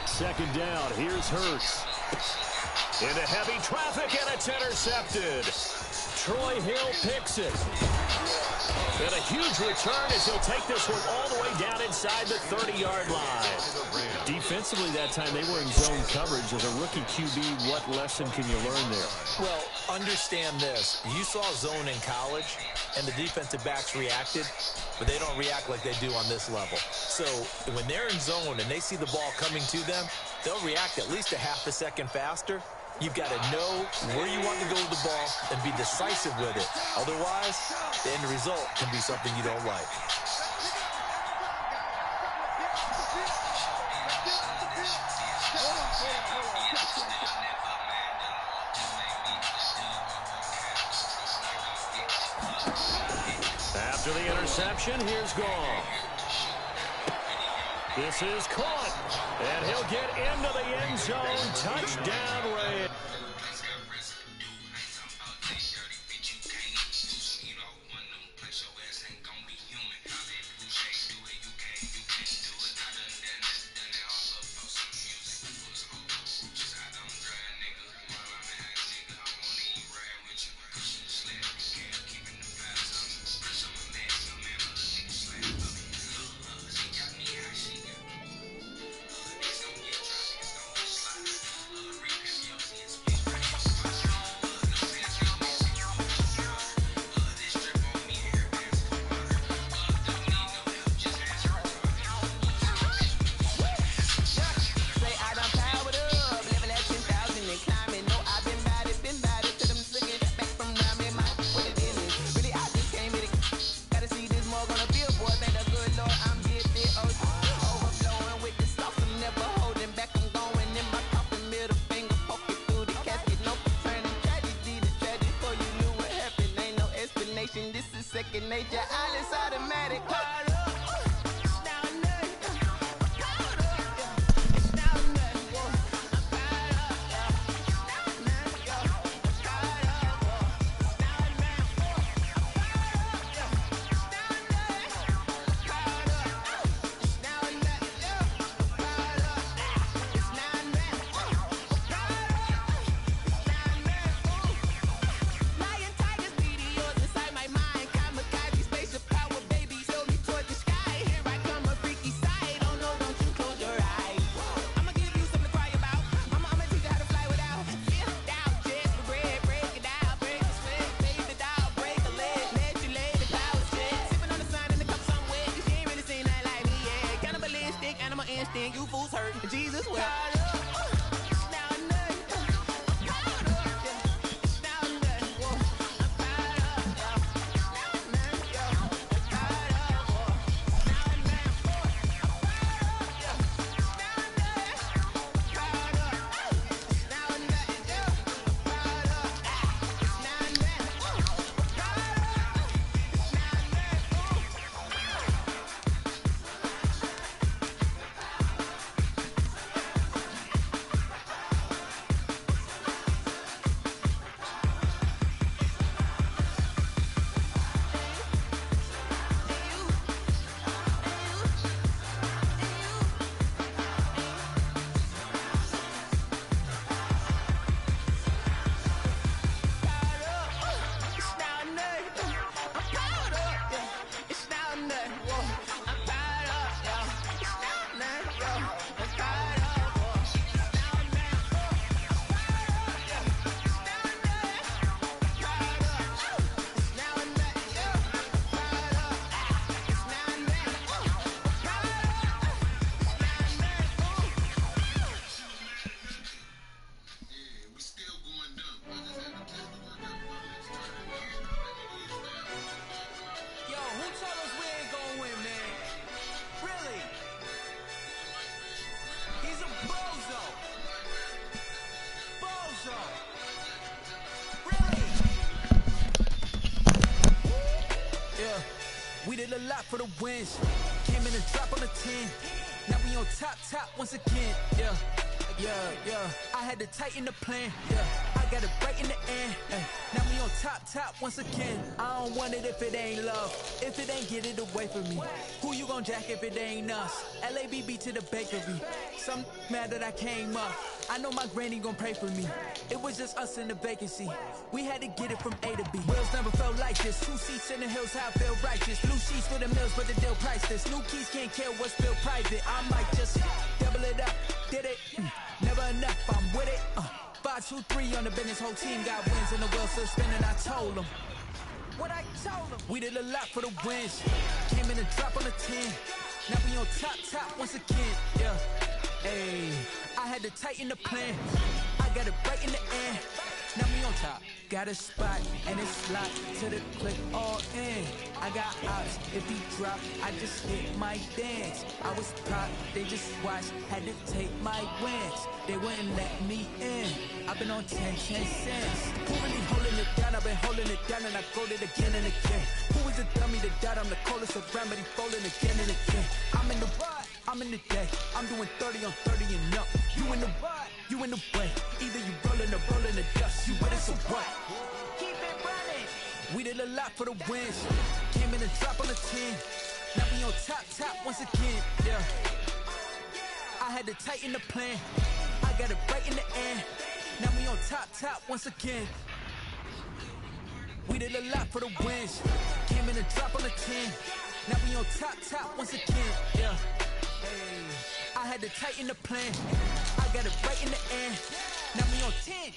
Second down, here's Hurts. Into heavy traffic, and it's intercepted. Troy Hill picks it. And a huge return as he'll take this one all the way down inside the 30-yard line. Defensively that time, they were in zone coverage. As a rookie QB, what lesson can you learn there? Well, understand this. You saw zone in college, and the defensive backs reacted, but they don't react like they do on this level. So when they're in zone and they see the ball coming to them, they'll react at least a half a second faster. You've got to know where you want to go with the ball and be decisive with it. Otherwise, the end result can be something you don't like. After the interception, here's Gall. This is caught, and he'll get into the end zone. Touchdown, Ray. Second nature, all is automatic. You fools hurt. Jesus will. A lot for the wins. Came in and drop on the 10. Now we on top once again. Yeah. I had to tighten the plan. Yeah, I got it right in the end. Now we on top once again. I don't want it if it ain't love. If it ain't, get it away from me. Who you gon' jack if it ain't us? LABB to the bakery. Some mad that I came up. I know my granny gon' pray for me. It was just us in the vacancy. We had to get it from A to B. Wheels never felt like this. 2 seats in the hills, how I feel righteous. Blue sheets for the mills, but the deal priceless. New keys can't care what's still private. I might just double it up, did it. Never enough, I'm with it. 5, 2, 3 on the business. Whole team got wins and the wheels still spinning. I told them what I told them. We did a lot for the wins. Came in a drop on the 10. Now we on top once again. Yeah. Hey, I had to tighten the plan. I got it right in the air. Now we on top. Got a spot and it's locked to the click all in. I got odds. If he drop, I just hit my dance. I was proud, they just watched. Had to take my wins. They wouldn't let me in. I've been on 10 cents. Who really holding it down? I've been holding it down and I fold it again and again. Who is a dummy that died? I'm the coldest around, but he folding again and again. I'm in the ride, I'm in the day. I'm doing 30 on 30 and up. You in the ride, you in the way. Either you rolling or rolling the dust. You with us or what? Keep it running. We did a lot for the wins. Came in a drop on the 10. Now we on top once again. Yeah. I had to tighten the plan. I got it right in the air. Now we on top once again. We did a lot for the wins. Came in a drop on the 10. Now we on top once again. Yeah. Hey. I had to tighten the plan. I got it right in the air. Now we on 10.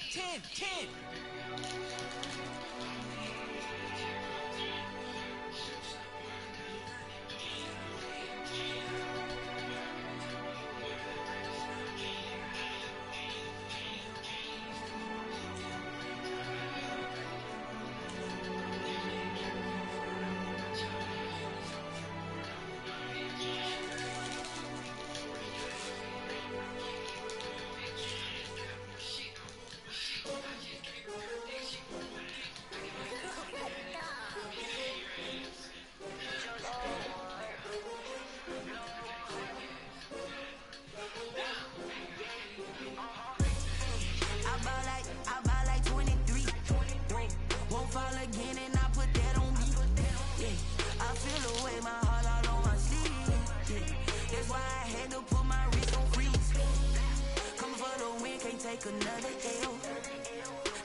Another L.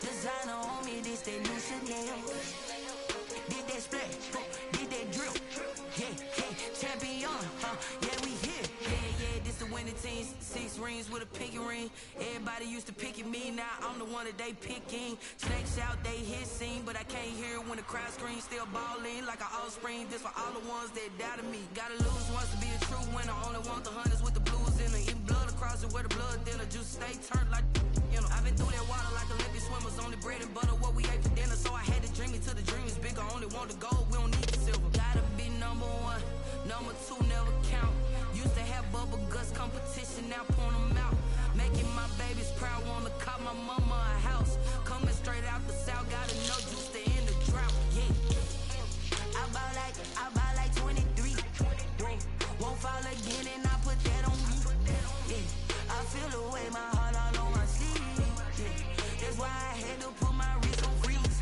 Designer on me, this that new Chanel. Did that splash, did that drill. Yeah, champion, yeah, we here. Yeah, this the winning team. 6 rings with a pinky ring. Everybody used to pick at me, now I'm the one that they picking. Snakes out, they hit scene, but I can't hear when the crowd screams. Still balling like an offspring. This for all the ones that doubted me. Gotta lose once to be a true winner. Only want the hunters with the blues in it. Even blood across it where the blood then the juice stay turned like. I've been through that water like Olympic swimmers. Only bread and butter, what we ate for dinner. So I had to dream it till the dream is bigger. Only want the gold, we don't need the silver. Gotta be number 1, number 2 never count. Used to have bubble guts competition, now point them out. Making my babies proud, wanna cop my mama a house. Coming straight out the south, gotta know juice to end the drought. Yeah, I buy like 23. Won't fall again and I put that on me. Yeah, I feel the way my heart all on my sleeve. That's why I had to put my wrist on freeze.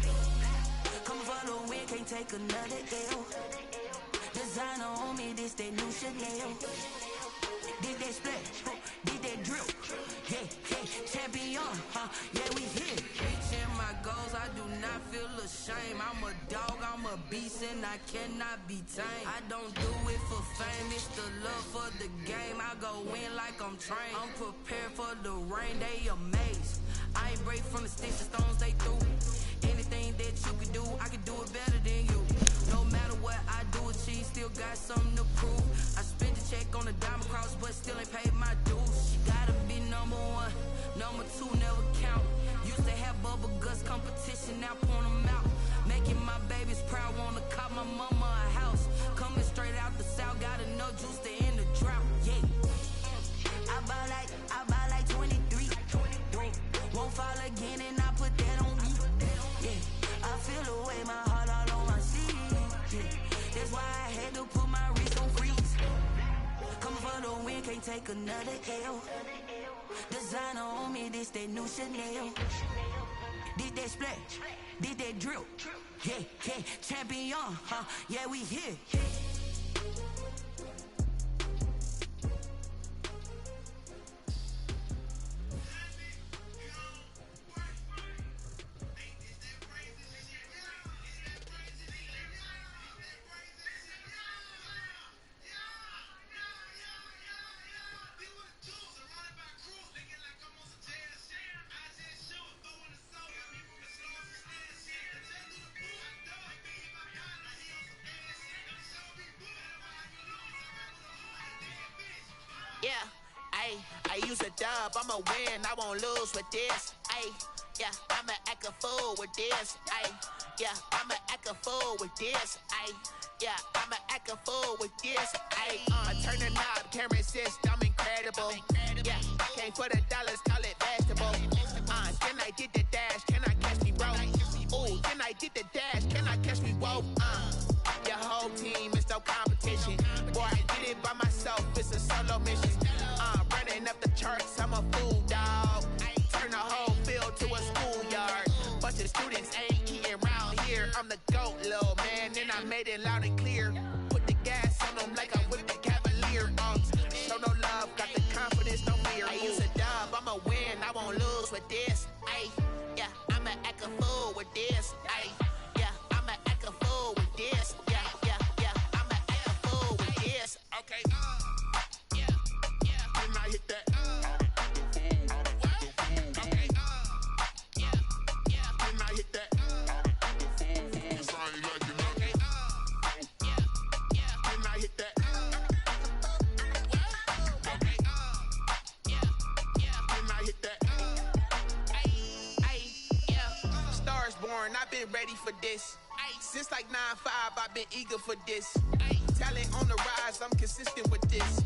Coming for the win, can't take another L. Designer on me, this that new Chanel. Did that splash, did that drill. Yeah, champion, yeah, we here. Reaching my goals, I do not feel ashamed. I'm a dog, I'm a beast, and I cannot be tamed. I don't do it for fame, it's the love for the game. I go in like I'm trained. I'm prepared for the rain, they amazed. I ain't break from the sticks and stones they threw. Anything that you could do, I could do it better than you. No matter what I do, achieve, still got something to prove. I spent the check on the diamond cross, but still ain't paid my dues. Gotta be number 1, number 2 never count. Used to have bubble guts competition, now point them out. Making my babies proud, wanna cop my mama a house. Coming straight out the south, gotta know juice to end the drought. Yeah, I buy like 23. Won't fall again and I put that on me. Yeah, I feel the way my heart all on my sleeve. Yeah, that's why I had to put my wrist on freeze. Coming for the win, can't take another L. Designer on me, this that new Chanel. Did that splash, did that drill. Yeah, champion, yeah, we here. I use a dub, I'ma win, I won't lose with this. Ay, yeah, I'ma act a fool with this. Ay, yeah, I'ma act a fool with this. Ay, yeah, I'ma act a fool with this. Ay, turn the knob, can't resist, I'm incredible. Yeah, came for the dollars, call it vegetable. Then I did the dash, can I catch me, bro? Ooh, then I did the dash, can I catch me, whoa? Your whole team is no competition. Boy, I did it by myself, it's a solo mission. Running up the charts, I'm a fool, dog. Turn the whole field to a schoolyard. Bunch of students ain't eating round here. I'm the GOAT, little man, and I made it loud and clear. Put the gas on them like I whipped the Cavalier. Show no love, got the confidence, no fear. I use a dub, I'ma win, I won't lose with this. Ay, yeah, I'ma act a fool with this. Ay, yeah, I'ma act a fool with this. Yeah, yeah, yeah, I'ma act a fool with this. Okay, yeah, yeah, then I hit that. Okay, yeah, yeah, then I hit that. Okay, yeah, yeah, then I hit that. Okay, yeah, yeah, then I hit that. Ay, yeah, stars born, I've been ready for this. Since like 9-5, I've been eager for this. Talent on the rise, I'm consistent with this.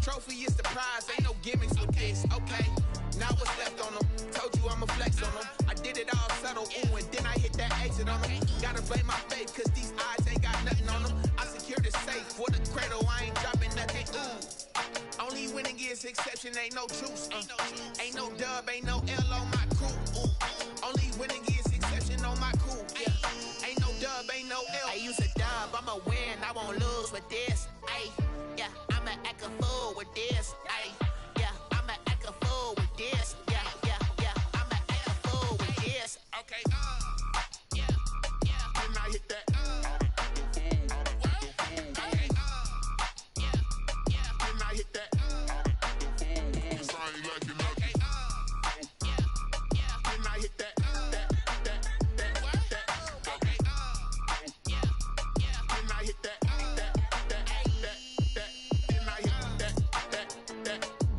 Trophy is the prize, ain't no gimmicks with this. Okay, now what's left on them? Told you I'ma flex on them. I did it all subtle, ooh, and then I hit that exit on them. Gotta blame my faith, cause these eyes ain't got nothing on them. I secured the safe for the cradle, I ain't dropping nothing, ooh. Only winning is exception, ain't no truce. Ain't no dub, ain't no L on my crew. Ooh. Only winning is exception on my crew. Yeah. Ain't no dub, ain't no L. I use a dub, I'ma win, I won't lose with this. Ay, yeah, I'ma act a fool with this. Ay, yeah, I'ma act a fool with this. Yeah, yeah, yeah, I'ma act a fool with this. Okay, yeah, yeah, then I hit that. Okay, yeah, yeah, then I hit that. Okay, yeah, yeah, then I hit that. Okay, yeah, yeah, then I hit that. Then I hit that.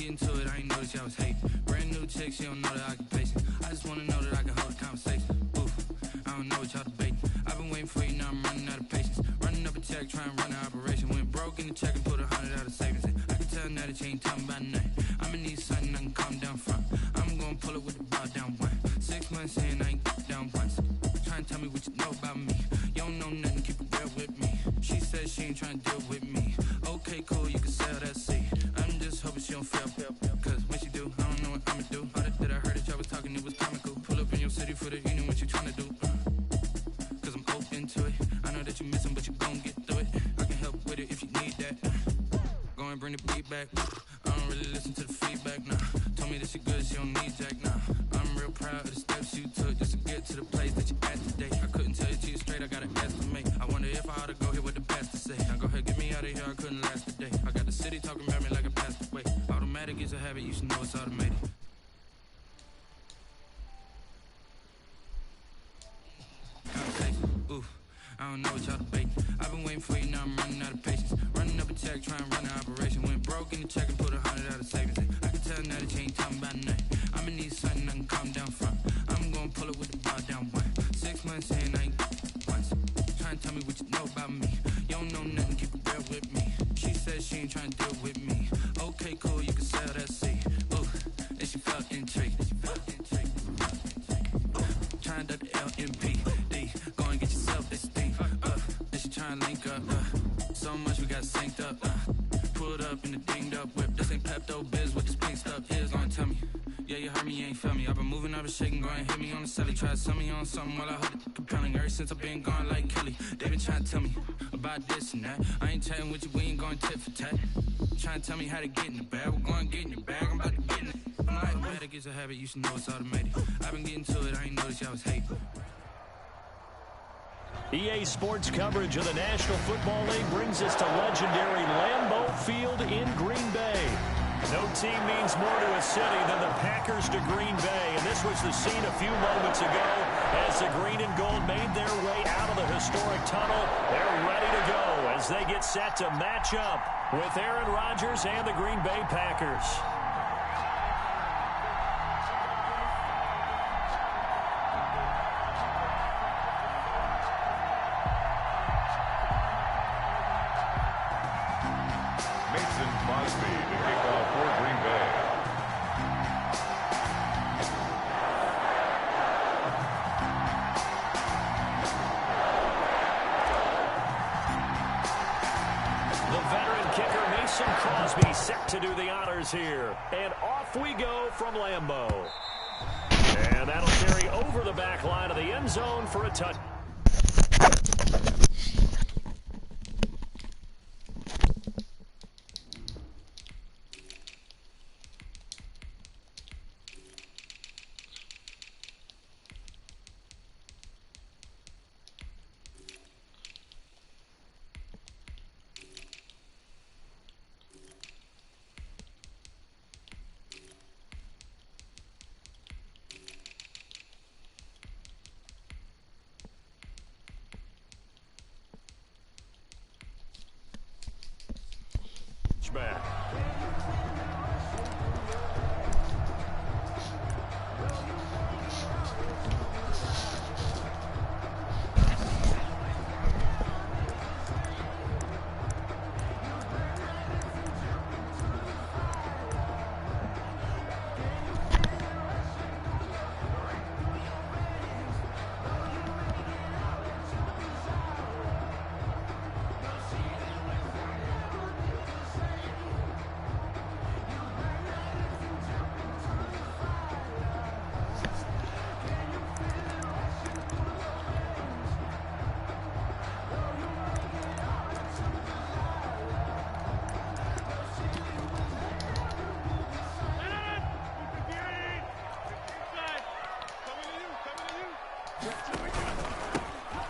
getting to it, I ain't noticed y'all was hating. Brand new chick, she don't know the occupation. I just wanna know that I can hold a conversation. Oof, I don't know what y'all debating. I've been waiting for you, now I'm running out of patience. Running up a check, trying to run an operation. Went broke in the check and put 100 out of savings in. I can tell now that you ain't talking about nothing. I'ma need something I can calm down from. I'm gonna pull it with the bar down one. 6 months in, I ain't down once. Trying to tell me what you know about me. You don't know nothing, keep it real with me. She says she ain't trying to deal with me. Okay, cool, you can sell that seed. I'm just hoping she don't fail. Cause when she do, I don't know what I'ma do. All that I heard that y'all was talking, it was comical. Pull up in your city for the evening, what you trying to do? Cause I'm open to it. I know that you miss him, but you gon' get through it. I can help with it if you need that. Go and bring the beat back. I don't really listen to the feedback, nah. Told me that she good, she don't need Jack, nah. I'm real proud of the steps you took just to get to the place that you at today. I couldn't tell you to you straight, I gotta estimate. I wonder if I ought to go here with the best to say. Now go ahead, get me out of here, I couldn't last a day. I got the city talking about me like I passed away. Automatic is a habit, you should know it's automated. Ooh, I don't know what y'all debating. I've been waiting for you, now I'm running out of patience. Running up a check, trying to run an operation. Went broke in the check and put 100 out of savings in. I can tell now that you ain't talking about nothing. I'ma need something I can calm down from. I'm gonna pull it with the bar down one. 6 months in, I ain't once. Trying to tell me what you know about me. You don't know nothing, keep it real with me. She says she ain't trying to deal with me. Okay, cool, you can sell that seed. Ooh, and she felt intrigued. Trying to duck the LMP. Go and get yourself this thing. And she trying to link up. So much we got synced up. Pulled up in the dinged up whip. This ain't Pepto Biz, what this pink stuff is. Gonna tell me. Yeah, you heard me, you ain't felt me. I've been moving, I've been shaking, go and hit me on the celly. Try to sell me on something while I hold it compelling. Ever since I've been gone like Kelly, they been trying to tell me about this and that. I ain't chatting with you, we ain't going tit for tat. Trying to tell me how to get in the bag. We're going to get in your bag, I'm about to get in it. I'm like, automatic is a habit, you should know it's automated. I've been getting to it, I ain't noticed y'all was hating. EA Sports coverage of the National Football League brings us to legendary Lambeau Field in Green Bay. No team means more to a city than the Packers to Green Bay, and this was the scene a few moments ago as the green and gold made their way out of the historic tunnel. They're ready to go as they get set to match up with Aaron Rodgers and the Green Bay Packers. Set to do the honors here. And off we go from Lambeau. And that'll carry over the back line of the end zone for a touch. Back.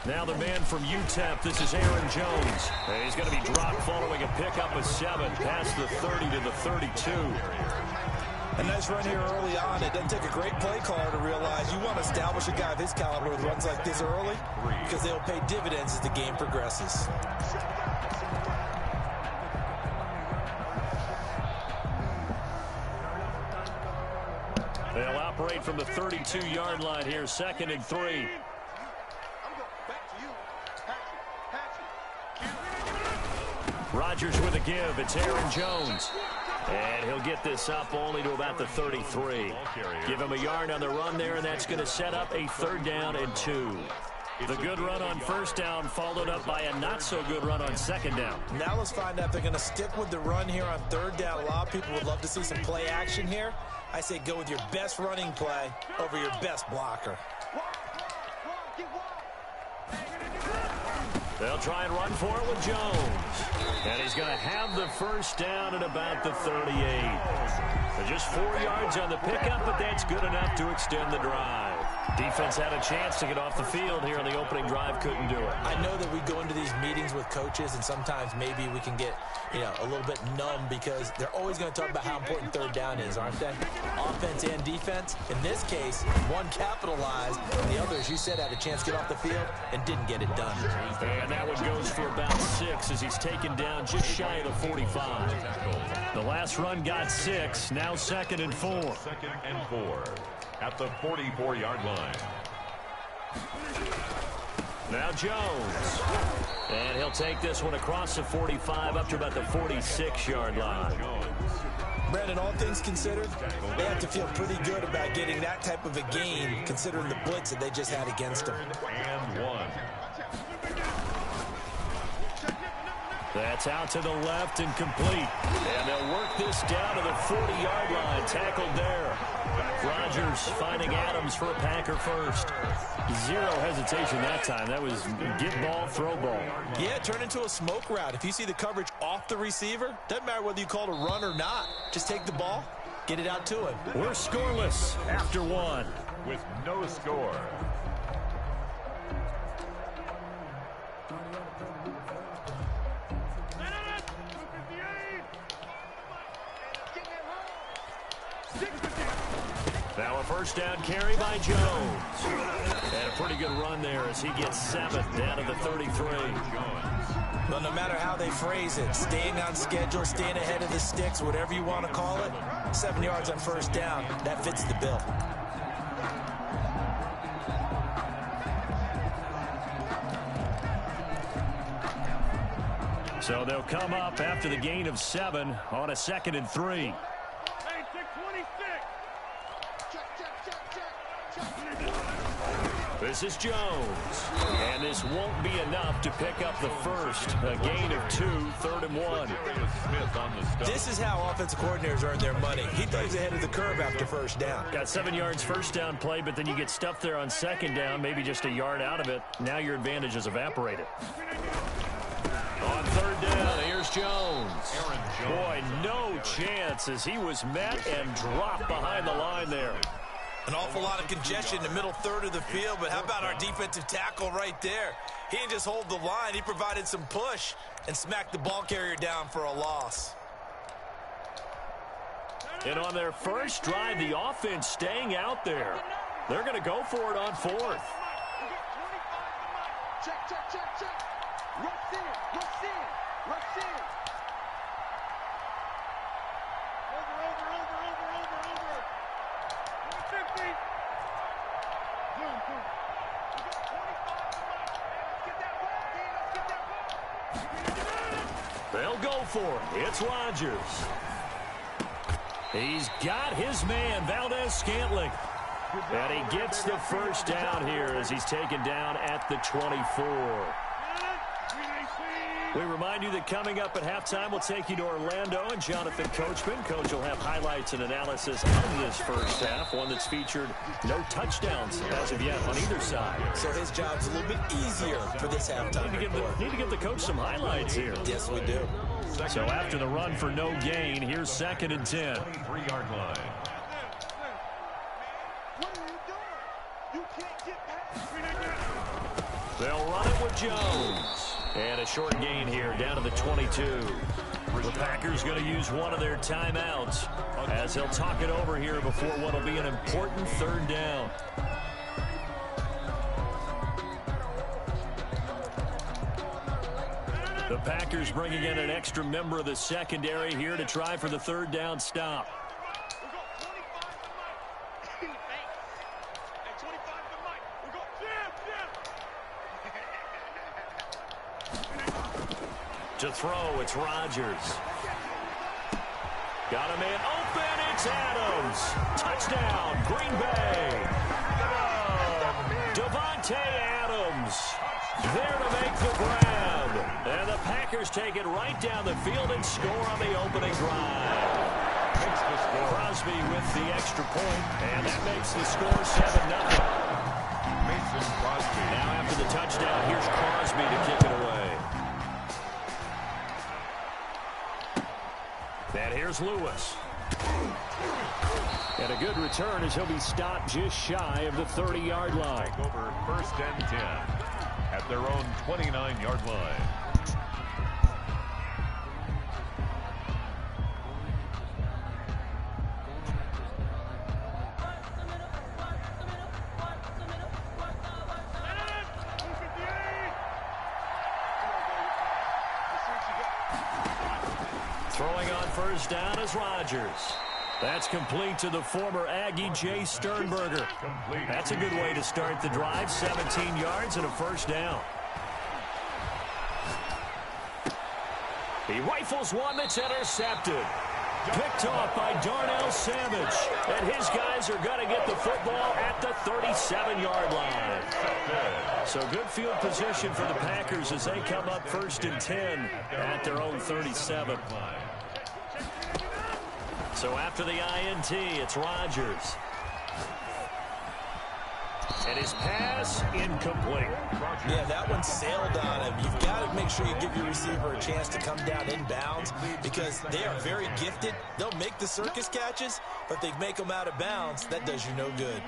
Now the man from UTEP, this is Aaron Jones. And he's going to be dropped following a pickup of 7 past the 30 to the 32. A nice run here early on. It doesn't take a great play caller to realize you want to establish a guy of his caliber with runs like this early because they'll pay dividends as the game progresses. operate from the 32-yard line here, 2nd and 3. Rodgers with a give. It's Aaron Jones. And he'll get this up only to about the 33. Give him a yard on the run there, and that's going to set up a 3rd down and 2. The good run on 1st down followed up by a not-so-good run on 2nd down. Now let's find out if they're going to stick with the run here on 3rd down. A lot of people would love to see some play action here. I say go with your best running play over your best blocker. They'll try and run for it with Jones. And he's going to have the 1st down at about the 38. So just 4 yards on the pickup, but that's good enough to extend the drive. Defense had a chance to get off the field here on the opening drive, couldn't do it. I know that we go into these meetings with coaches, and sometimes maybe we can get, a little bit numb because they're always going to talk about how important 3rd down is, aren't they? Offense and defense. In this case, one capitalized, and the other, as you said, had a chance to get off the field and didn't get it done. And that one goes for about 6 as he's taken down just shy of the 45. The last run got 6, now 2nd and 4. 2nd and 4 at the 44-yard line. Now Jones. And he'll take this one across the 45 up to about the 46-yard line. Brandon, all things considered, they have to feel pretty good about getting that type of a gain considering the blitz that they just had against them. And 1. That's out to the left and complete. And they'll work this down to the 40-yard line. Tackled there. Rodgers finding Adams for a Packer first. Zero hesitation that time. That was get ball, throw ball. Yeah, turn into a smoke route. If you see the coverage off the receiver, doesn't matter whether you call it a run or not. Just take the ball, get it out to him. We're scoreless after 1. With no score. Now a 1st down carry by Jones. And a pretty good run there as he gets 7 down to the 33. Well, no matter how they phrase it, staying on schedule, staying ahead of the sticks, whatever you want to call it, 7 yards on 1st down, that fits the bill. So they'll come up after the gain of 7 on a 2nd and 3. This is Jones. And this won't be enough to pick up the first. A gain of 2, 3rd and 1. This is how offensive coordinators earn their money. He thought he was ahead of the curve after 1st down. Got 7 yards 1st down play, but then you get stuffed there on 2nd down, maybe just a yard out of it. Now your advantage is evaporated. On 3rd down, here's Jones. Boy, no chance as he was met and dropped behind the line there. An awful lot of congestion in the middle 3rd of the field, but how about our defensive tackle right there? He didn't just hold the line, he provided some push and smacked the ball carrier down for a loss. And on their first drive, the offense staying out there. They're going to go for it on 4th. Check, check, check, check. Rush in, rush in, rush in. They'll go for it. It's Rodgers. He's got his man, Valdez-Scantling. And he gets the 1st down here as he's taken down at the 24. We remind you that coming up at halftime, we'll take you to Orlando and Jonathan Coachman. Coach will have highlights and analysis of this 1st half, one that's featured no touchdowns as of yet on either side. So his job's a little bit easier for this halftime. Need to give the coach some highlights here. Yes, we do. So after the run for no gain, here's 2nd and 10. 23-yard line. They'll run it with Jones. And a short gain here down to the 22. The Packers going to use one of their timeouts as they'll talk it over here before what will be an important 3rd down. The Packers bringing in an extra member of the secondary here to try for the 3rd down stop. To throw, it's Rodgers. Got a man open, it's Adams. Touchdown, Green Bay. Devontae Adams there to make the grab. And the Packers take it right down the field and score on the opening drive. Crosby with the extra point, and that makes the score 7-0. Now after the touchdown, here's Crosby to kick it away. And here's Lewis. And a good return as he'll be stopped just shy of the 30-yard line. Over 1st and 10 at their own 29-yard line. Throwing on 1st down is Rodgers. That's complete to the former Aggie Jay Sternberger. That's a good way to start the drive. 17 yards and a 1st down. He rifles one that's intercepted. Picked off by Darnell Savage. And his guys are going to get the football at the 37-yard line. So good field position for the Packers as they come up 1st and 10 at their own 37. So after the INT, it's Rodgers. And his pass incomplete. Yeah, that one sailed on him. You've got to make sure you give your receiver a chance to come down inbounds because they are very gifted. They'll make the circus catches, but if they make them out of bounds, that does you no good.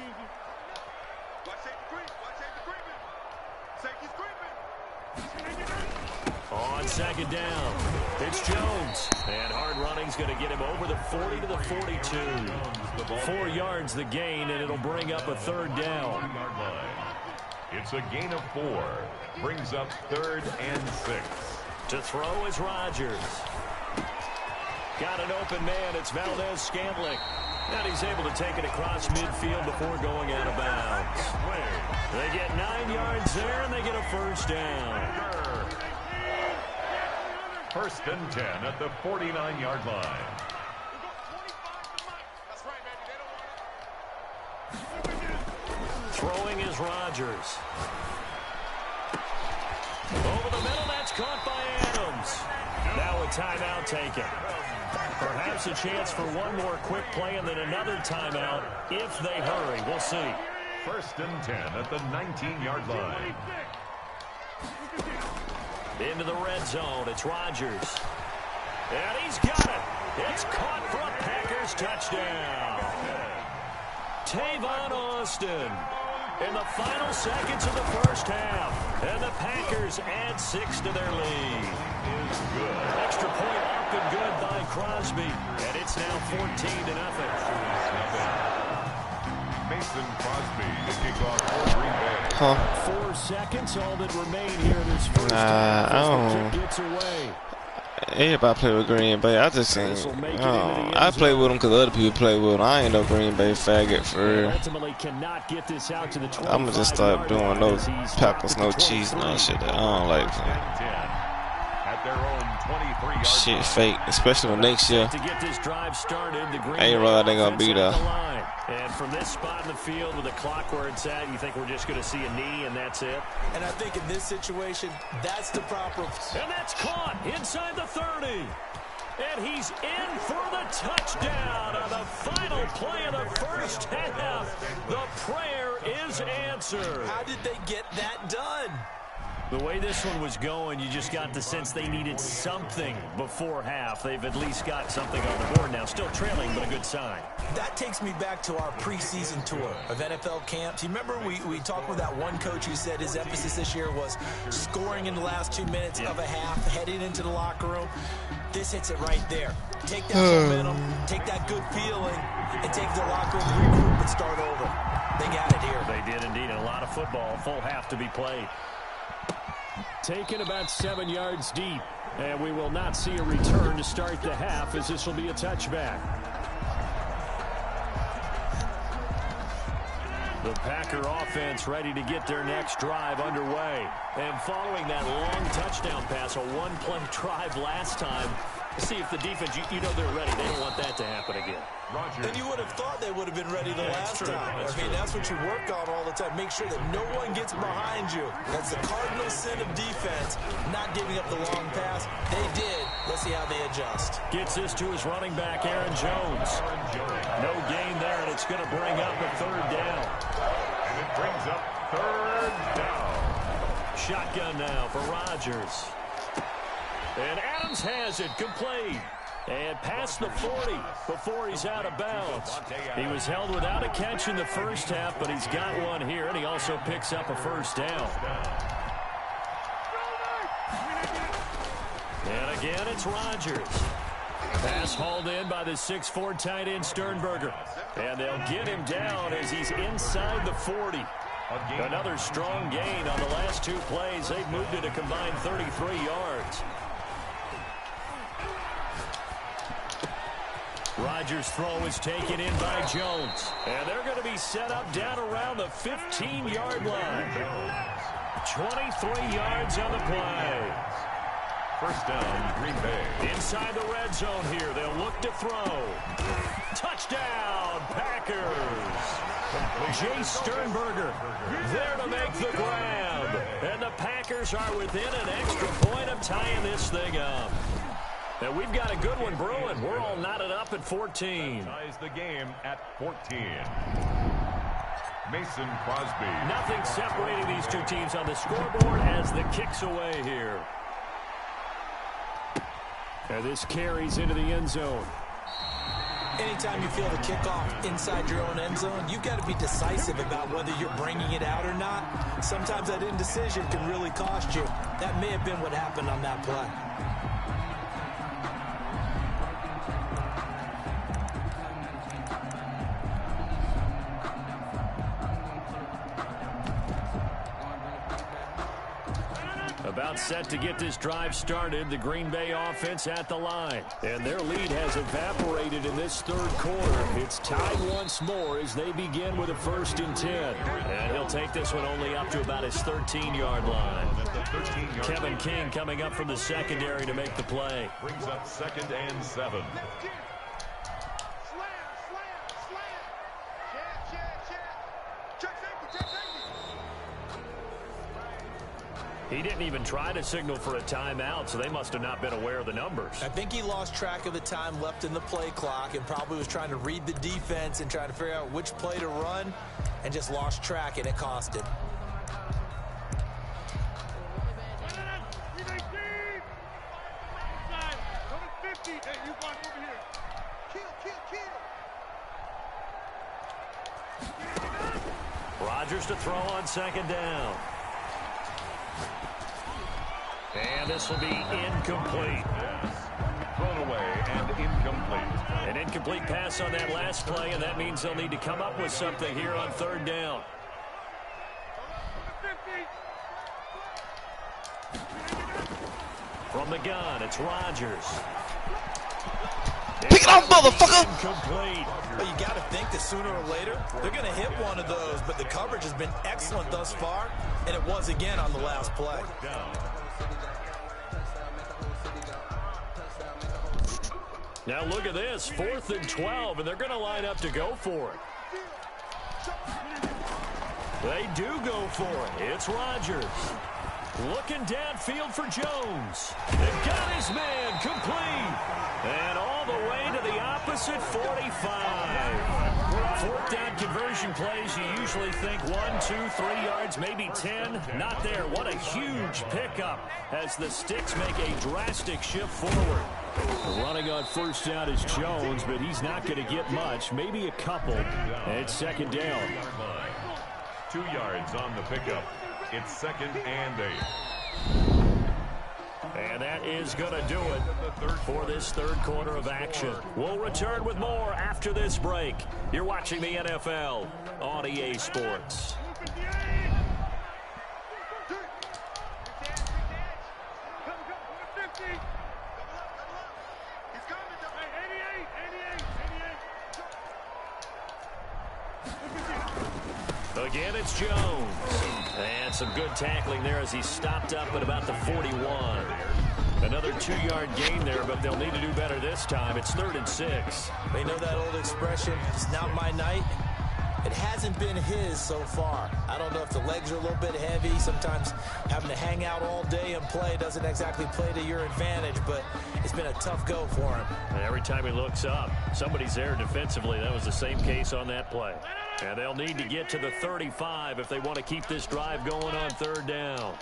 On 2nd down, it's Jones. And hard running's going to get him over the 40 to the 42. 4 yards the gain, and it'll bring up a 3rd down. It's a gain of 4. Brings up 3rd and 6. To throw is Rodgers. Got an open man. It's Valdez-Scantling. And he's able to take it across midfield before going out of bounds. They get 9 yards there, and they get a 1st down. 1st and 10 at the 49-yard line. Throwing is Rodgers. Over the middle, that's caught by Adams. Now a timeout taken. Perhaps a chance for one more quick play and then another timeout if they hurry. We'll see. 1st and 10 at the 19-yard line. Into the red zone, it's Rodgers. And he's got it. It's caught for a Packers touchdown. Tavon Austin in the final seconds of the 1st half. And the Packers add 6 to their lead. Is good. Extra point up and good by Crosby. And it's now 14-0. Mason Crosby to kick off for Green Bay. 4 seconds, all that remain here in this 1st half. I don't. Gets away. Everybody play with Green Bay. I just ain't. I play with them because other people play with them. I ain't no Green Bay faggot for real. Ultimately cannot get this out to the I'm gonna just start doing no Packers, no cheese, and that shit that I don't like. At their own 23-yard Shit fake, especially when next year. To get this drive started, the Green Ain't rather they gonna be there. And from this spot in the field with the clock where it's at, you think we're just going to see a knee and that's it? And I think in this situation, that's the proper. And that's caught inside the 30. And he's in for the touchdown on the final play of the 1st half. The prayer is answered. How did they get that done? The way this one was going, you just got the sense they needed something before half. They've at least got something on the board now. Still trailing, but a good sign. That takes me back to our preseason tour of NFL camps. You remember we talked with that one coach who said his emphasis this year was scoring in the last 2 minutes of a half, heading into the locker room. This hits it right there. Take that momentum, take that good feeling, and take the locker room, regroup, and start over. They got it here. They did indeed. A lot of football, full half to be played. Taken about 7 yards deep, and we will not see a return to start the half as this will be a touchback. The Packer offense ready to get their next drive underway. And following that long touchdown pass, a one-play drive last time, see if the defense, you know they're ready. They don't want that to happen again. And you would have thought they would have been ready the last time. That's what you work on all the time. Make sure that no one gets behind you. That's the cardinal sin of defense, not giving up the long pass. They did. Let's see how they adjust. Gets this to his running back, Aaron Jones. No gain there, and it's going to bring up a third down. And it brings up third down. Shotgun now for Rodgers. And Adams has it complete. And past the 40 before he's out of bounds. He was held without a catch in the first half, but he's got one here, and he also picks up a first down. And again, it's Rodgers. Pass hauled in by the 6'4" tight end Sternberger. And they'll get him down as he's inside the 40. Another strong gain on the last two plays. They've moved it a combined 33 yards. Rodgers' throw is taken in by Jones. And they're going to be set up down around the 15-yard line. 23 yards on the play. First down, Green Bay. Inside the red zone here. They'll look to throw. Touchdown, Packers. Jay Sternberger there to make the grab. And the Packers are within an extra point of tying this thing up. And we've got a good one brewing. We're all knotted up at 14. Ties the game at 14. Mason Crosby. Nothing separating these two teams on the scoreboard as the kick's away here. And this carries into the end zone. Anytime you feel the kickoff inside your own end zone, you've got to be decisive about whether you're bringing it out or not. Sometimes that indecision can really cost you. That may have been what happened on that play. About set to get this drive started, the Green Bay offense at the line. And their lead has evaporated in this third quarter. It's tied once more as they begin with a 1st and 10. And he'll take this one only up to about his 13-yard line. Kevin King coming up from the secondary to make the play. Brings up 2nd and 7. He didn't even try to signal for a timeout, so they must have not been aware of the numbers. I think he lost track of the time left in the play clock and probably was trying to read the defense and trying to figure out which play to run and just lost track, and it cost him. Rodgers to throw on 2nd down. And this will be incomplete. Thrown away and incomplete. An incomplete pass on that last play, and that means they'll need to come up with something here on 3rd down. From the gun, it's Rodgers. Pick it up, motherfucker! Incomplete. Well, you got to think that sooner or later they're going to hit one of those, but the coverage has been excellent thus far, and it was again on the last play. Now look at this, 4th and 12, and they're going to line up to go for it. They do go for it. It's Rodgers. Looking downfield for Jones. They've got his man complete. And all the way to the opposite 45. 4th down conversion plays, you usually think 1, 2, 3 yards, maybe 10. Not there. What a huge pickup as the Sticks make a drastic shift forward. Running on 1st down is Jones, but he's not going to get much, maybe a couple. And it's 2nd down. 2 yards on the pickup. It's 2nd and 8. And that is going to do it for this third quarter of action. We'll return with more after this break. You're watching the NFL on EA Sports. The Again, it's Jones. And some good tackling there as he stopped up at about the 41. Another 2-yard gain there, but they'll need to do better this time. It's 3rd and 6. They know that old expression, it's not my night. It hasn't been his so far. I don't know if the legs are a little bit heavy. Sometimes having to hang out all day and play doesn't exactly play to your advantage, but it's been a tough go for him. And every time he looks up, somebody's there defensively. That was the same case on that play. And they'll need to get to the 35 if they want to keep this drive going on 3rd down.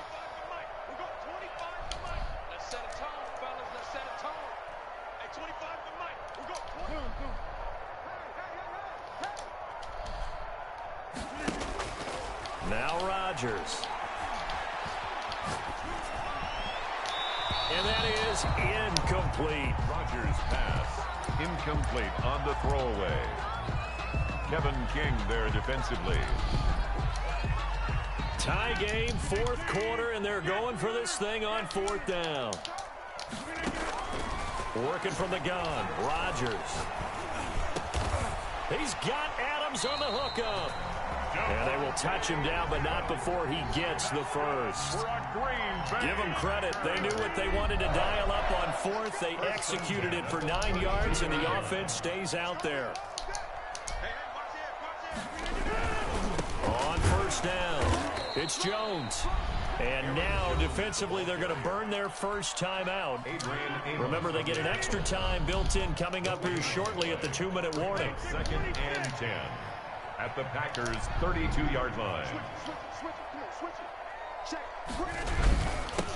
Now Rodgers. And that is incomplete. Rodgers' pass incomplete on the throwaway. Kevin King there defensively. Tie game, 4th quarter, and they're going for this thing on 4th down. Working from the gun, Rodgers. He's got Adams on the hookup. And they will touch him down, but not before he gets the first. Give them credit. They knew what they wanted to dial up on 4th. They executed it for 9 yards, and the offense stays out there. On 1st down, it's Jones. And now, defensively, they're going to burn their first timeout. Remember, they get an extra time built in coming up here shortly at the 2-minute warning. 2nd and 10 at the Packers' 32-yard line.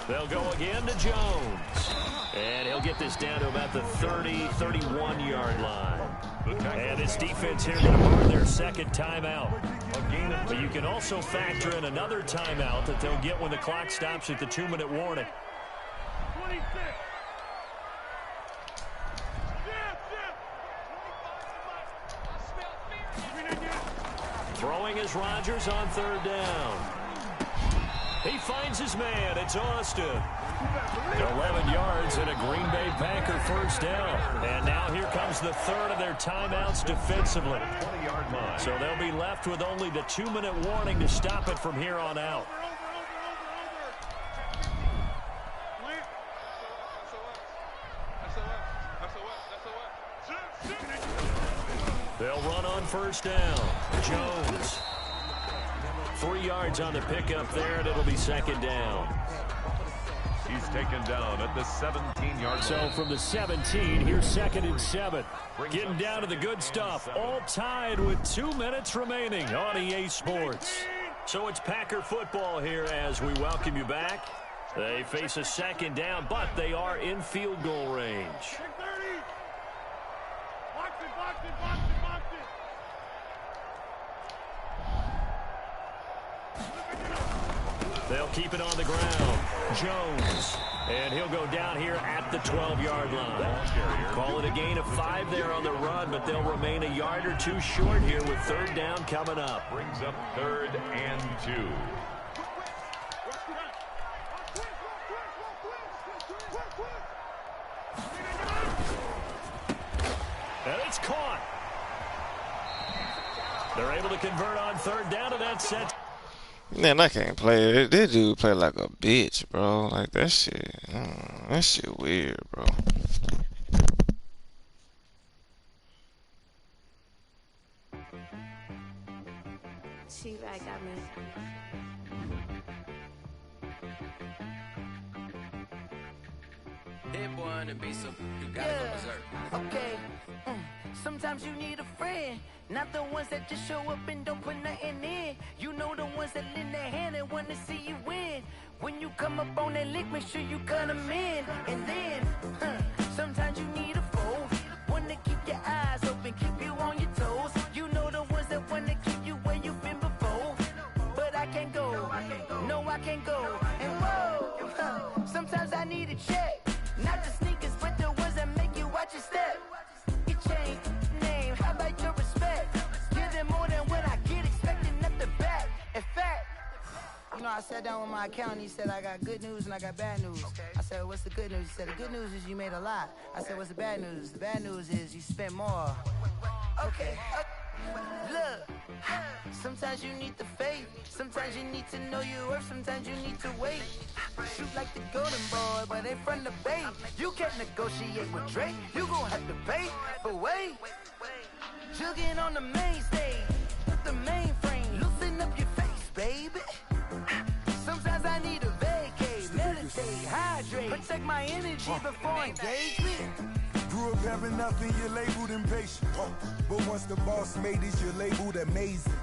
They'll go again to Jones. And he'll get this down to about the 31-yard line. And this defense here going to burn their 2nd timeout. But you can also factor in another timeout that they'll get when the clock stops at the 2-minute warning. Throwing is Rodgers on 3rd down. He finds his man. It's Austin. 11 yards and a Green Bay Packer first down. And now here comes the 3rd of their timeouts defensively. So they'll be left with only the 2-minute warning to stop it from here on out. They'll run on 1st down. Jones. 3 yards on the pickup there, and it'll be 2nd down. He's taken down at the 17-yard line. So from the 17, here's 2nd and 7. Getting down to the good stuff. All tied with 2 minutes remaining on EA Sports. So it's Packer football here as we welcome you back. They face a 2nd down, but they are in field goal range. They'll keep it on the ground. Jones. And he'll go down here at the 12-yard line. Call it a gain of 5 there on the run, but they'll remain a yard or 2 short here with 3rd down coming up. Brings up 3rd and 2. And it's caught. They're able to convert on 3rd down, and that's set. Man, I can't play it. This dude play like a bitch, bro. Like, that shit. That shit weird, bro. She right got me. Hit one and be some. You gotta go berserk. Okay. Sometimes you need a friend, not the ones that just show up and don't put nothing in. You know the ones that lend their hand and want to see you win. When you come up on that lick, make sure you cut them in. And then, sometimes you need a foe, one to keep your eyes open, keep you on your toes. You know the ones that want to keep you where you've been before. But I can't go, no I can't go. And whoa, sometimes I need a check. Not the sneakers, but the ones that make you watch your step. Your chain, name, how about your respect? Give them more than what I get, expecting nothing back. In fact, you know, I sat down with my accountant. He said, I got good news and I got bad news. Okay. I said, what's the good news? He said, the good news is you made a lot. I said, what's the bad news? The bad news is you spent more. Okay. Look, sometimes you need the faith. Sometimes you need to know your worth. Sometimes you need to wait. Shoot like the golden boy, but they from the bay. You can't negotiate with Drake. You gon' have to pay. But wait, jugging on the main stage, the mainframe, loosen up your face, baby. Sometimes I need a vacate, meditate, hydrate, protect my energy before engagement. Grew up having nothing, you're labeled impatient. But once the boss made it, you're labeled amazing.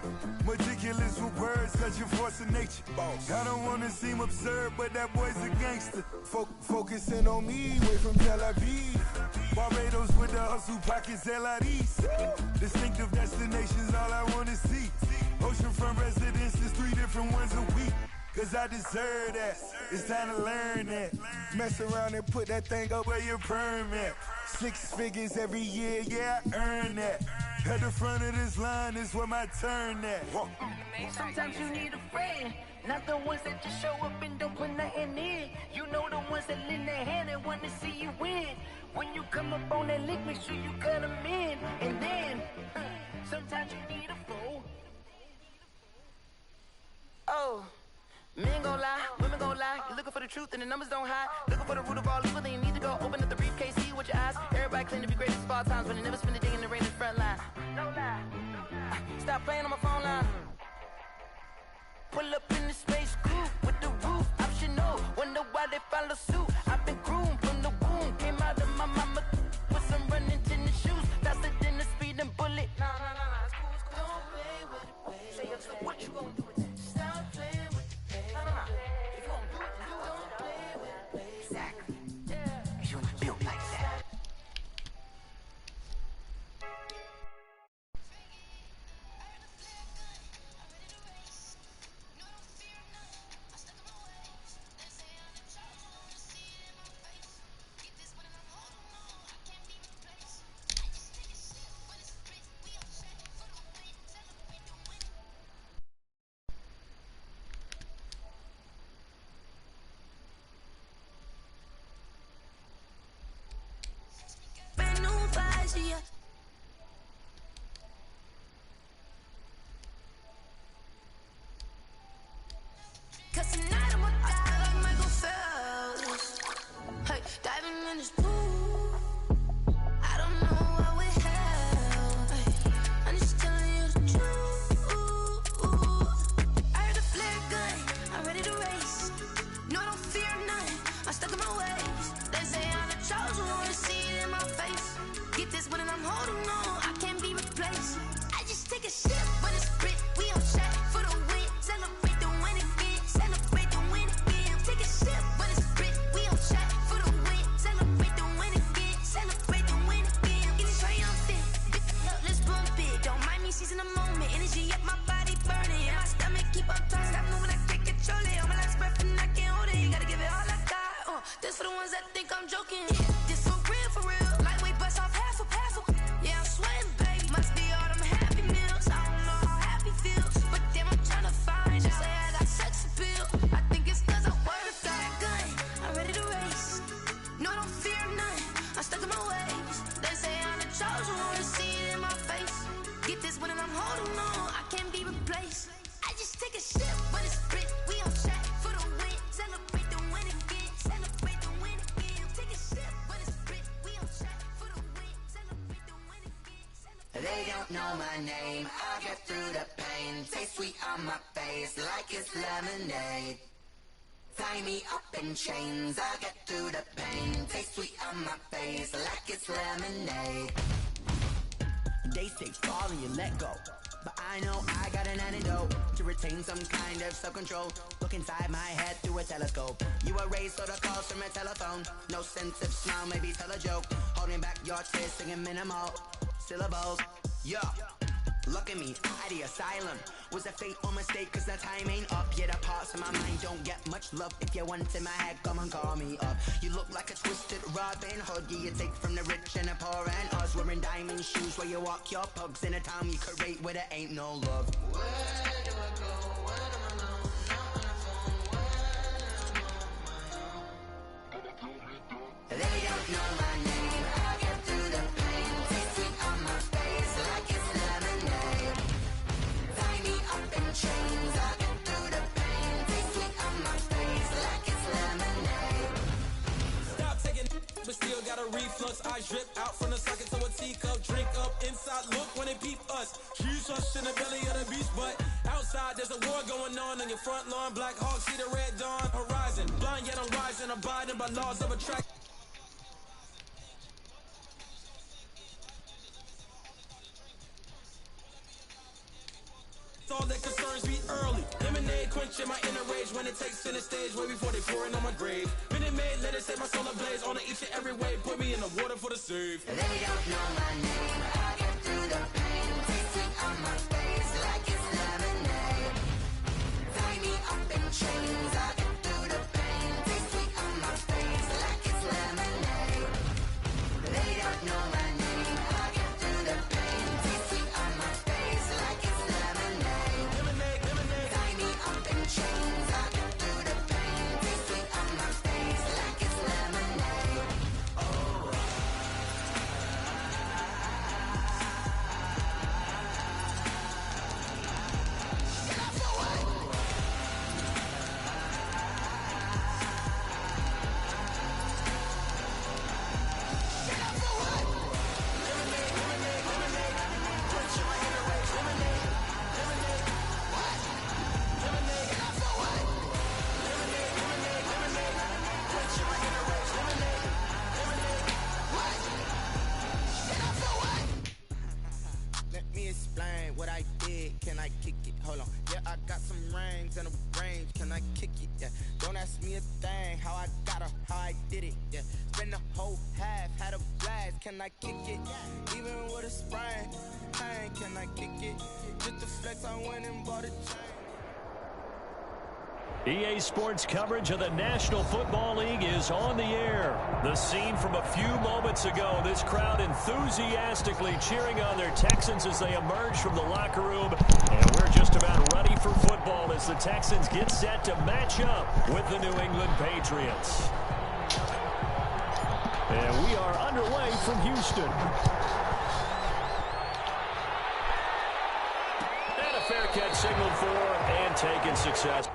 Meticulous with words, such a force of nature. I don't wanna seem absurd, but that boy's a gangster. Focusing on me, way from Tel Aviv. Barbados with the hustle pockets, LIDs. Distinctive destinations, all I wanna see. Oceanfront residences, 3 different ones a week. Cause I deserve that, it's time to learn that. Mess around and put that thing up where your permit. 6 figures every year, yeah, I earn that. At the front of this line is where my turn at. Sometimes you need a friend, not the ones that just show up and don't put nothing in. You know the ones that lend their hand and want to see you win. When you come up on that link, make sure you cut them in. And then, sometimes you need a fool. Oh. Men gon' lie, women gon' lie. You're looking for the truth and the numbers don't hide. Looking for the root of all evil, then you need to go open up the briefcase, see with your eyes. Everybody claim to be greatest of all times, but they never spend a day in the rain in the front line. No lie. Stop playing on my phone line. Pull up in the space coupe with the roof optional. Wonder why they follow suit. I've been groomed from the womb. Came out of my mama with some running tennis shoes. Faster than a speeding bullet. No, it's cool, it's cool. Don't play with it, baby. Say so what you gonna do with it? Stop playing with it, baby. If you gonna do it, you don't play with it, baby. Exactly. Yeah. You ain't built like that. Cause tonight I'ma die like Michael Phelps. Hey, diving in this pool. I don't know what we have. Hey, I'm just telling you the truth. I heard the flare gun, I'm ready to race. No, I don't fear nothing, I'm stuck in my ways. They say I'm the chosen one, to see it in my face. Get this one and I'm holding on, I can't be replaced. I just take a sip when it's split, we on shot for the win. Celebrate the win again, celebrate the win again. Take a sip when it's split, we on shot for the win. Celebrate the win again, celebrate the win again. Getting triumphant, let's bump it. Don't mind me seizing the moment, energy up my body burning. And my stomach keep on turning, stop moving, I can't control it. On my last breath and I can't hold it, you gotta give it all I got. This for the ones that think I'm joking. This for real, lightweight bust off half a. Yeah, I'm sweating, baby. Must be all them happy meals. I don't know how happy feels, but damn, I'm trying to find out. Say I got sex appeal. I think it's cause I wear the flag gun. I'm ready to race. No, I don't fear nothing. I'm stuck in my ways. They say I'm the chosen one, to see it in my face. Get this one and I'm holding on. I can't be replaced. I just take a sip when it's split. We on shot for the win. Celebrate the win again. Celebrate the win again. Take a sip when it's split. We on shot for the win. Celebrate the win again. They don't know my name, I get through the pain. Taste sweet on my face like it's lemonade. Tie me up in chains, I get through the pain. Taste sweet on my face like it's lemonade. They say fall and you let go, but I know I got an antidote to retain some kind of self-control. Look inside my head through a telescope. You erase all the calls from a telephone. No sense of smile, maybe tell a joke. Holding back your tears, singing minimal syllables. Yeah, look at me, at the asylum. Was a fate or mistake, cause the time ain't up. Yet the parts of my mind don't get much love. If you want in my head, come and call me up. You look like a twisted Robin Hood. Yeah, you take from the rich and the poor and us. Wearing diamond shoes where you walk your pugs in a town you create where there ain't no love. Where do I go? When am I alone? Not on the phone. When I'm on my own. They don't know my name. I get through the pain. Taste sweet on my face like it's lemonade. a reflux. I drip out from the socket to a teacup. Drink up inside, look when they peep us. Huge us in the belly of the beast, but outside there's a war going on your front lawn. Black Hawk, see the red dawn horizon. Blind yet I'm rising, abiding by laws of attraction. All that concerns me early. Lemonade quenching my inner rage when it takes center stage way before they pour it on my grave. Minute Maid, let it set my soul ablaze on each and every way. Put me in the water for the save. They don't know my name. I get through the pain. Taste it on my face like it's lemonade. Tie me up in chains. I get through the pain. Taste it on my face like it's lemonade. They don't know my name. I get through the pain. Taste it on my face like it's lemonade. Tie me up in chains. I get through the pain. Taste it on my face like it's lemonade. Let me explain what I did. Can I kick it? Hold on. Yeah, I got some rings and a range. Can I kick it? Yeah. Don't ask me a thing. How I got her, how I did it. Yeah. Spend the whole half, had a blast. Can I kick it? Even with a sprain. Hey, can I kick it? Just to flex, I went and bought a chain. EA Sports coverage of the National Football League is on the air. The scene from a few moments ago, this crowd enthusiastically cheering on their Texans as they emerge from the locker room. And we're just about ready for football as the Texans get set to match up with the New England Patriots. And we are underway from Houston. And a fair catch signaled for and taken success.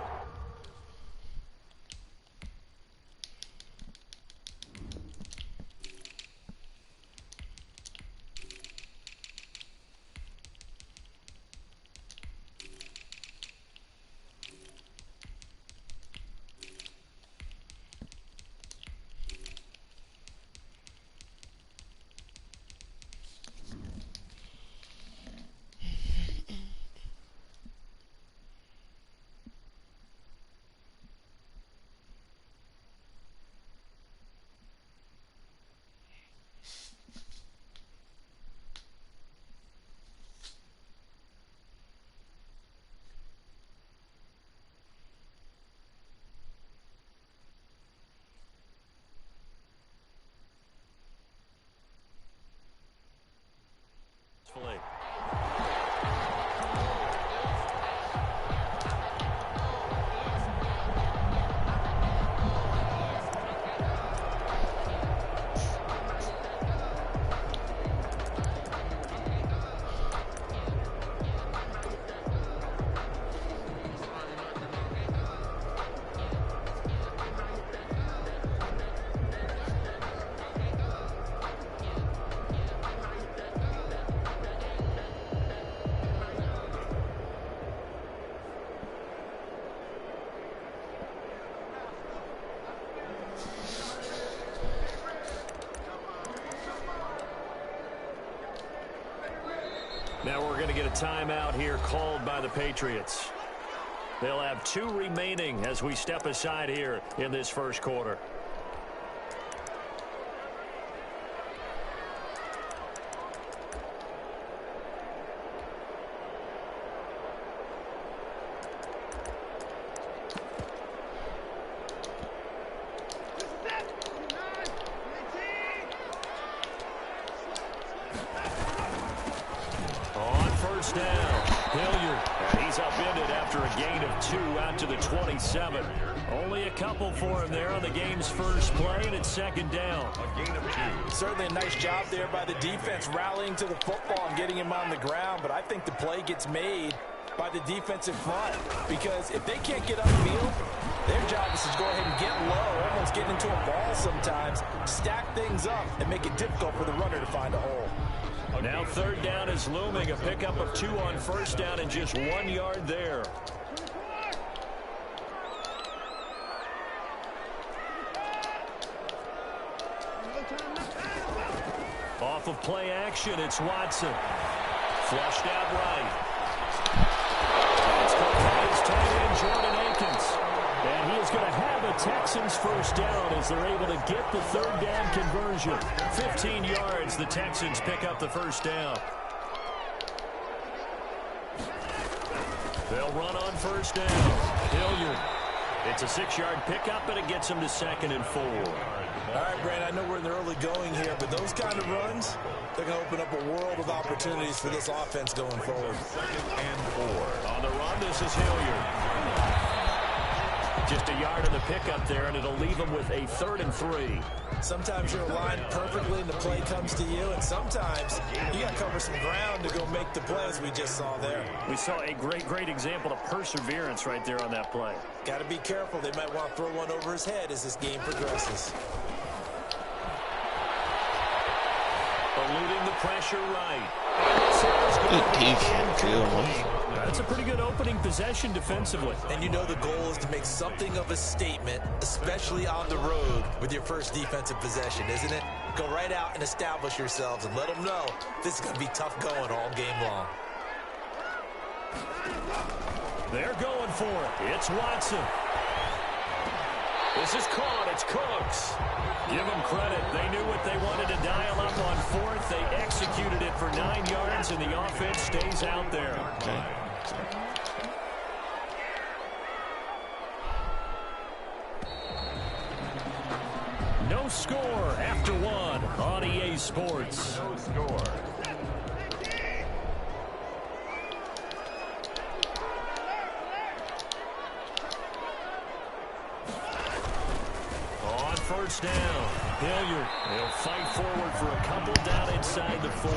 Now we're going to get a timeout here called by the Patriots. They'll have 2 remaining as we step aside here in this first quarter. For him there on the game's first play, and it's second down. A gain of 2. Certainly a nice job there by the defense rallying to the football and getting him on the ground, but I think the play gets made by the defensive front because if they can't get upfield, their job is to go ahead and get low, almost starts getting into a ball sometimes, stack things up and make it difficult for the runner to find a hole. Now third down is looming. A pickup of 2 on first down and just 1 yard there. Off of play action, it's Watson. Flushed out right. It's caught by his tight end, Jordan Akins. And he is going to have a Texans first down as they're able to get the third down conversion. 15 yards, the Texans pick up the first down. They'll run on first down. Hilliard. It's a 6-yard pickup, and it gets him to 2nd and 4. All right, Brand, I know we're in the early going here, but those kind of runs, they're going to open up a world of opportunities for this offense going forward. 2nd and 4. On the run, this is Hilliard. Just a yard of the pickup there, and it'll leave him with a 3rd and 3. Sometimes you're aligned perfectly and the play comes to you, and sometimes you got to cover some ground to go make the plays we just saw there. We saw a great example of perseverance right there on that play. Got to be careful. They might want to throw one over his head as this game progresses. Eluding the pressure right. Good defense. That's a pretty good opening possession defensively. And you know the goal is to make something of a statement, especially on the road with your first defensive possession, isn't it? Go right out and establish yourselves and let them know this is going to be tough going all game long. They're going for it. It's Watson. This is caught. It's Cooks. Give them credit. They knew what they wanted to dial up on 4th. They executed it for 9 yards, and the offense stays out there. Okay. No score after 1 on EA Sports. No score. First down. Hilliard. He'll fight forward for a couple down inside the 40.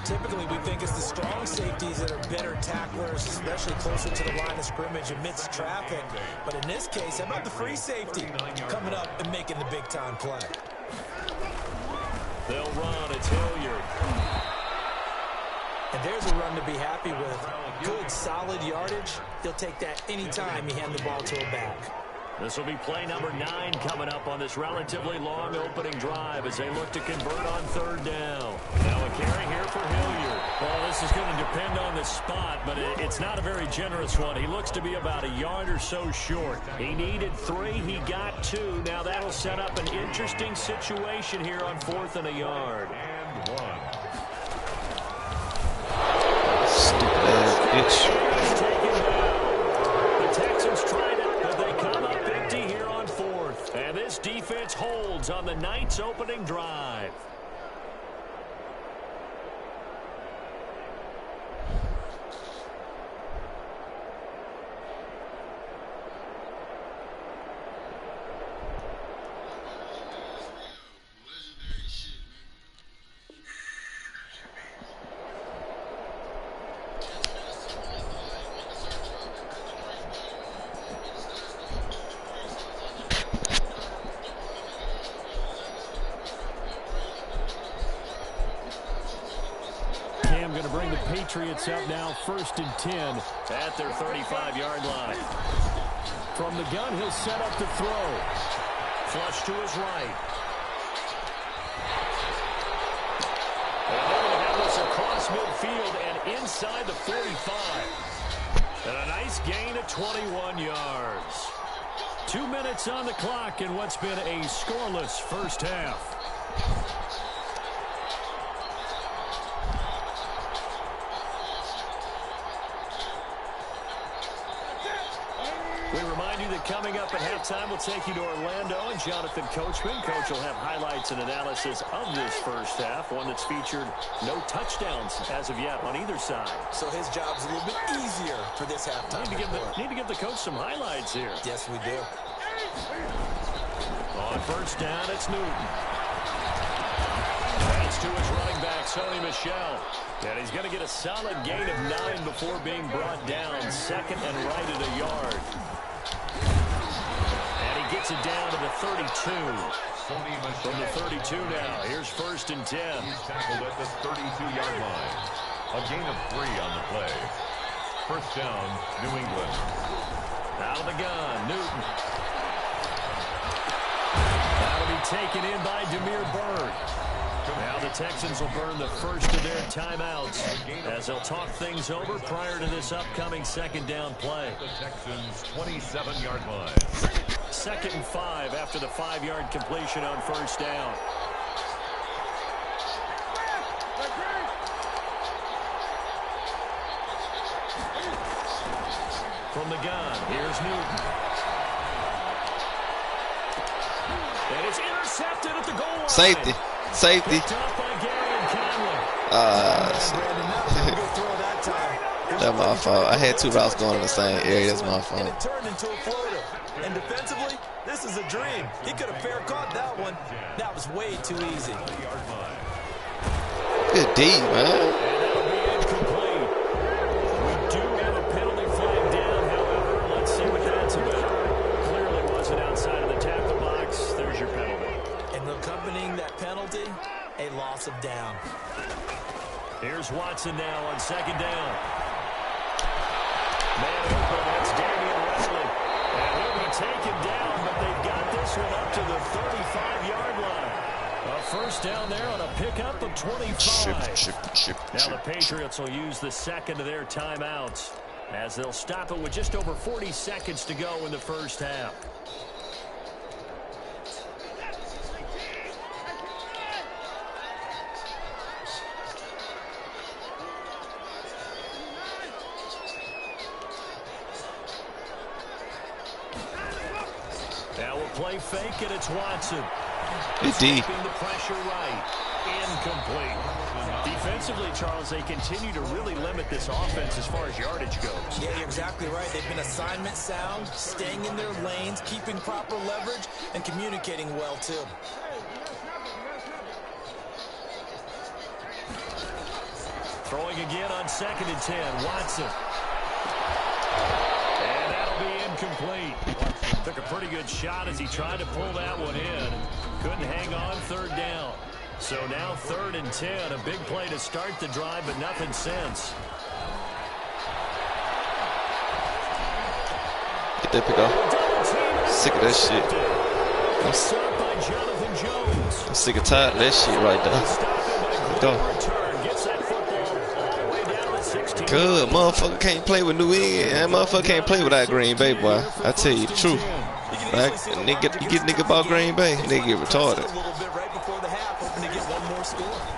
Typically, we think it's the strong safeties that are better tacklers, especially closer to the line of scrimmage amidst traffic. But in this case, how about the free safety coming up and making the big-time play? They'll run. It's Hilliard. And there's a run to be happy with. Good, solid yardage. He'll take that anytime you hand the ball to a back. This will be play number 9 coming up on this relatively long opening drive as they look to convert on 3rd down. Now a carry here for Hilliard. Well, this is going to depend on the spot, but it's not a very generous one. He looks to be about a yard or so short. He needed 3. He got 2. Now that'll set up an interesting situation here on 4th and a yard. And 1. Stupid ass bitch. The Texans tried it, but they come up empty here on 4th. And this defense holds on the Knights' opening drive. Patriots up now 1st and 10 at their 35-yard line. From the gun, he'll set up the throw. Flush to his right. And they're going to have this across midfield and inside the 45. And a nice gain of 21 yards. 2 minutes on the clock in what's been a scoreless first half. We remind you that coming up at halftime, we'll take you to Orlando and Jonathan Coachman. Coach will have highlights and analysis of this first half, one that's featured no touchdowns as of yet on either side. So his job's a little bit easier for this halftime. Need to give the coach some highlights here. Yes, we do. On first down, it's Newton. Pass to his running back, Sony Michel. And he's going to get a solid gain of 9 before being brought down. 2nd and right at a yard. And he gets it down to the 32. From the 32 now. Here's 1st and 10. He's tackled at the 32-yard line. A gain of 3 on the play. 1st down, New England. Out of the gun, Newton. That'll be taken in by Demir Bird. Now the Texans will burn the first of their timeouts as they'll talk things over prior to this upcoming 2nd down play. The Texans' 27-yard line. 2nd and 5 after the 5-yard completion on 1st down. From the gun, here's Newton. And it's intercepted at the goal line. Safety. Safety. That's my fault. I had 2 routes going in the same area. That's my fault. And it turned into a floater. And defensively, this is a dream. He could have fair caught that one. That was way too easy. Good D, man. We do have a penalty flag down, however. Let's see what that's about. Clearly wasn't outside of the tackle box. There's your penalty. And accompanying that penalty, a loss of down. Here's Watson now on 2nd down. Man open, that's Damian Wesley. And he'll be taken down, but they've got this one up to the 35-yard line. A 1st down there on a pickup of 25. Now the Patriots will use the 2nd of their timeouts as they'll stop it with just over 40 seconds to go in the 1st half. Now we'll play fake, and it's Watson. Good D. The pressure right. Incomplete. Defensively, Charles, they continue to really limit this offense as far as yardage goes. Yeah, you're exactly right. They've been assignment sound, staying in their lanes, keeping proper leverage, and communicating well, too. Throwing again on 2nd and 10. Watson. And that'll be incomplete. Took a pretty good shot as he tried to pull that one in. Couldn't hang on 3rd down. So now 3rd and 10. A big play to start the drive, but nothing since. Get that pick off. Sick of that shit. I'm sick and tired of that shit right there. Go. Good. Motherfucker can't play with New England. That motherfucker can't play without Green Bay, boy. I tell you the truth. Like, you get nigga about Green Bay, they get retarded.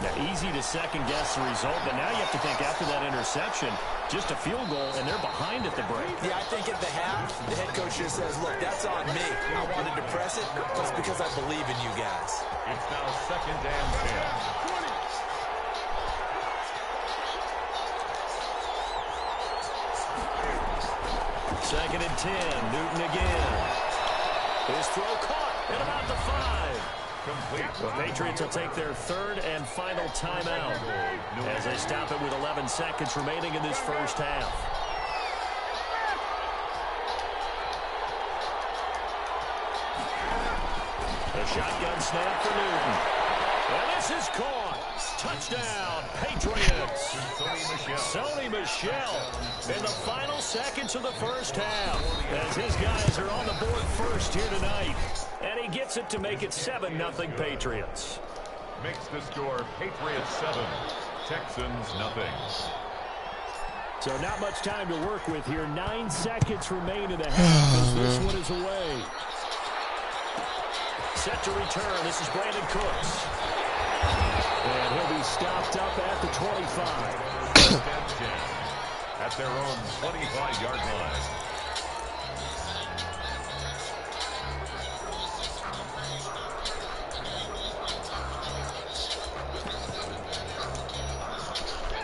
Now, easy to second-guess the result, but now you have to think after that interception, just a field goal, and they're behind at the break. Yeah, I think at the half, the head coach just says, look, that's on me. I wanted to press it, but it's because I believe in you guys. It's now 2nd and 10. 2nd and 10. Newton again. His throw caught at about the 5. Complete. The Patriots will take their 3rd and final timeout as they stop it with 11 seconds remaining in this 1st half. The shotgun snap for Newton. And this is caught. Touchdown, Patriots. Sony Michel in the final seconds of the 1st half as his guys are on the board first here tonight. And he gets it to make it 7-0 Patriots. Makes the score Patriots 7, Texans nothing. So not much time to work with here. 9 seconds remain in the half as this one is away. Set to return. This is Brandon Cooks. And he'll be stopped up at the 25. At their own 25-yard line.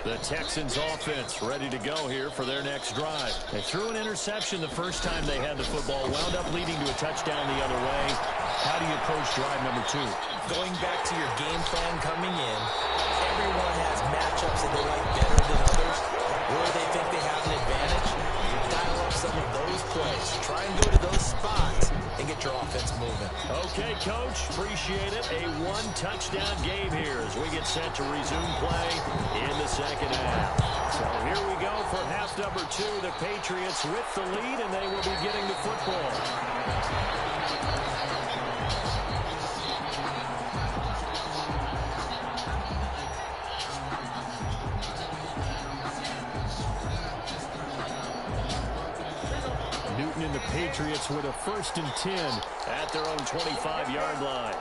The Texans offense ready to go here for their next drive. They threw an interception the first time they had the football, wound up leading to a touchdown the other way. How do you approach drive number 2? Going back to your game plan coming in, everyone has matchups that they like better than others. Where they think they have an advantage, dial up some of those plays. Try and go to those spots and get your offense moving. Okay, Coach. Appreciate it. A one-touchdown game here as we get set to resume play in the second half. So here we go for half number 2. The Patriots with the lead, and they will be getting the football. Newton and the Patriots with a 1st and 10 at their own 25-yard line.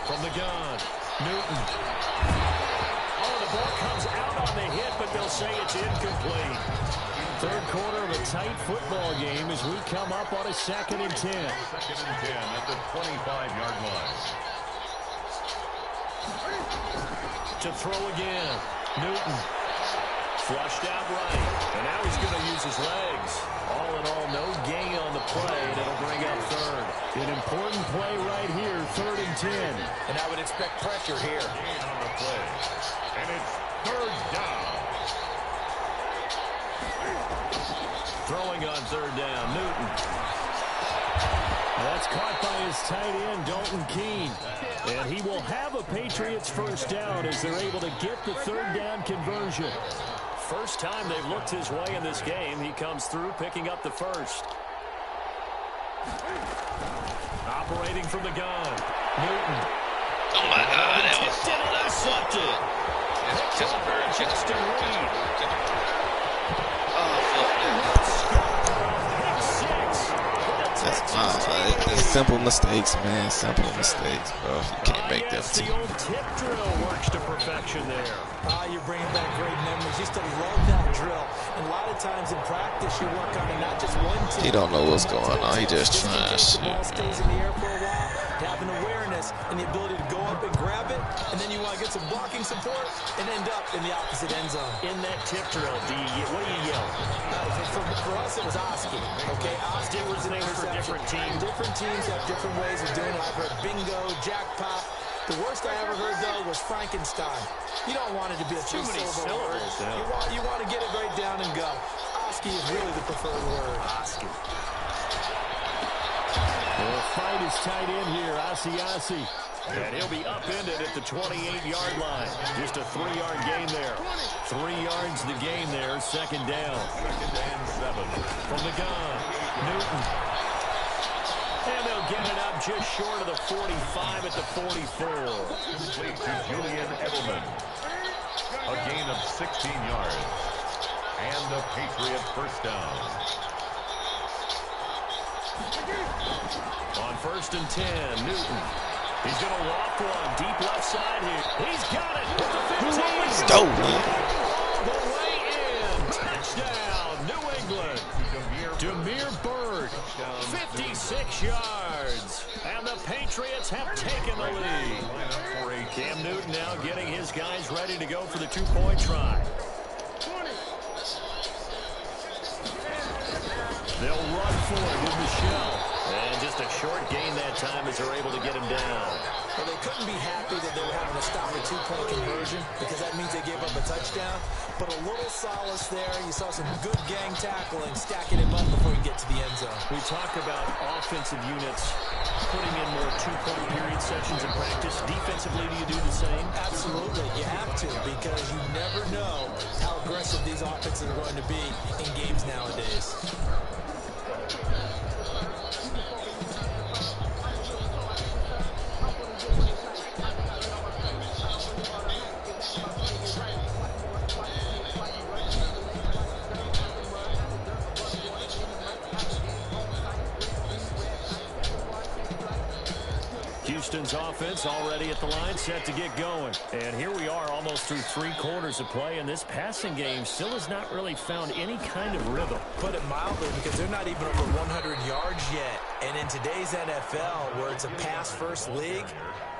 From the gun, Newton. Oh, the ball comes out on the hit, but they'll say it's incomplete. Third quarter of a tight football game as we come up on a 2nd and 10. 2nd and 10 at the 25-yard line. To throw again. Newton. Flushed out right. And now he's going to use his legs. All in all, no gain on the play, and it'll bring up 3rd. An important play right here, 3rd and 10. And I would expect pressure here. Gain on the play. And it's 3rd down. Throwing on 3rd down, Newton. That's caught by his tight end, Dalton Keene. And he will have a Patriots 1st down as they're able to get the 3rd down conversion. First time they've looked his way in this game. He comes through picking up the 1st. Operating from the gun, Newton. Oh my God, that was intercepted. Justin Reed. Oh, fuck that. That's simple mistakes, man. Simple mistakes, bro. You can't make them too. The old tip drill works to perfection there. You're bringing back great memories. Used to love that drill. And a lot of times in practice, you work on it, not just one tip. He don't know what's going on. He just trying to shoot. The ball stays in the air for a while. Having awareness and the ability to go up and grab it, and then you want to get some blocking support and end up in the opposite end zone. In that tip drill, what do you yell? For us, it was Oski. Okay, Oski was an for different teams. Different teams have different ways of doing it. I've heard bingo, jackpot. The worst I ever heard, though, was Frankenstein. You don't want it to be a too many syllables. You want to get it right down and go. Oski is really the preferred word. Oski. The fight is tight in here, Asiasi. And he'll be upended at the 28-yard line. Just a 3-yard gain there. 3 yards the gain there, 2nd down. 2nd and 7. From the gun, Newton. And they'll get it up just short of the 45 at the 44. Complete to Julian Edelman. A gain of 16 yards. And the Patriot 1st down. On 1st and 10, Newton. He's going to walk one deep left side here. He's got it at the 15. Stolen. All the way in. Touchdown, New England. Demir Bird, 56 yards. And the Patriots have taken the lead. Cam Newton now getting his guys ready to go for the 2-point try. They'll run for it with Michelle. And just a short gain that time as they're able to get him down. Well, they couldn't be happy that they were having to stop a 2-point conversion because that means they gave up a touchdown. But a little solace there. You saw some good gang tackling, stacking him up before you get to the end zone. We talk about offensive units putting in more 2-point period sessions in practice. Defensively, do you do the same? Absolutely. You have to because you never know how aggressive these offenses are going to be in games nowadays. Houston's offense already at the line, set to get going. And here we are almost through 3 quarters of play, and this passing game still has not really found any kind of rhythm. Put it mildly, because they're not even over 100 yards yet. And in today's NFL, where it's a pass-first league,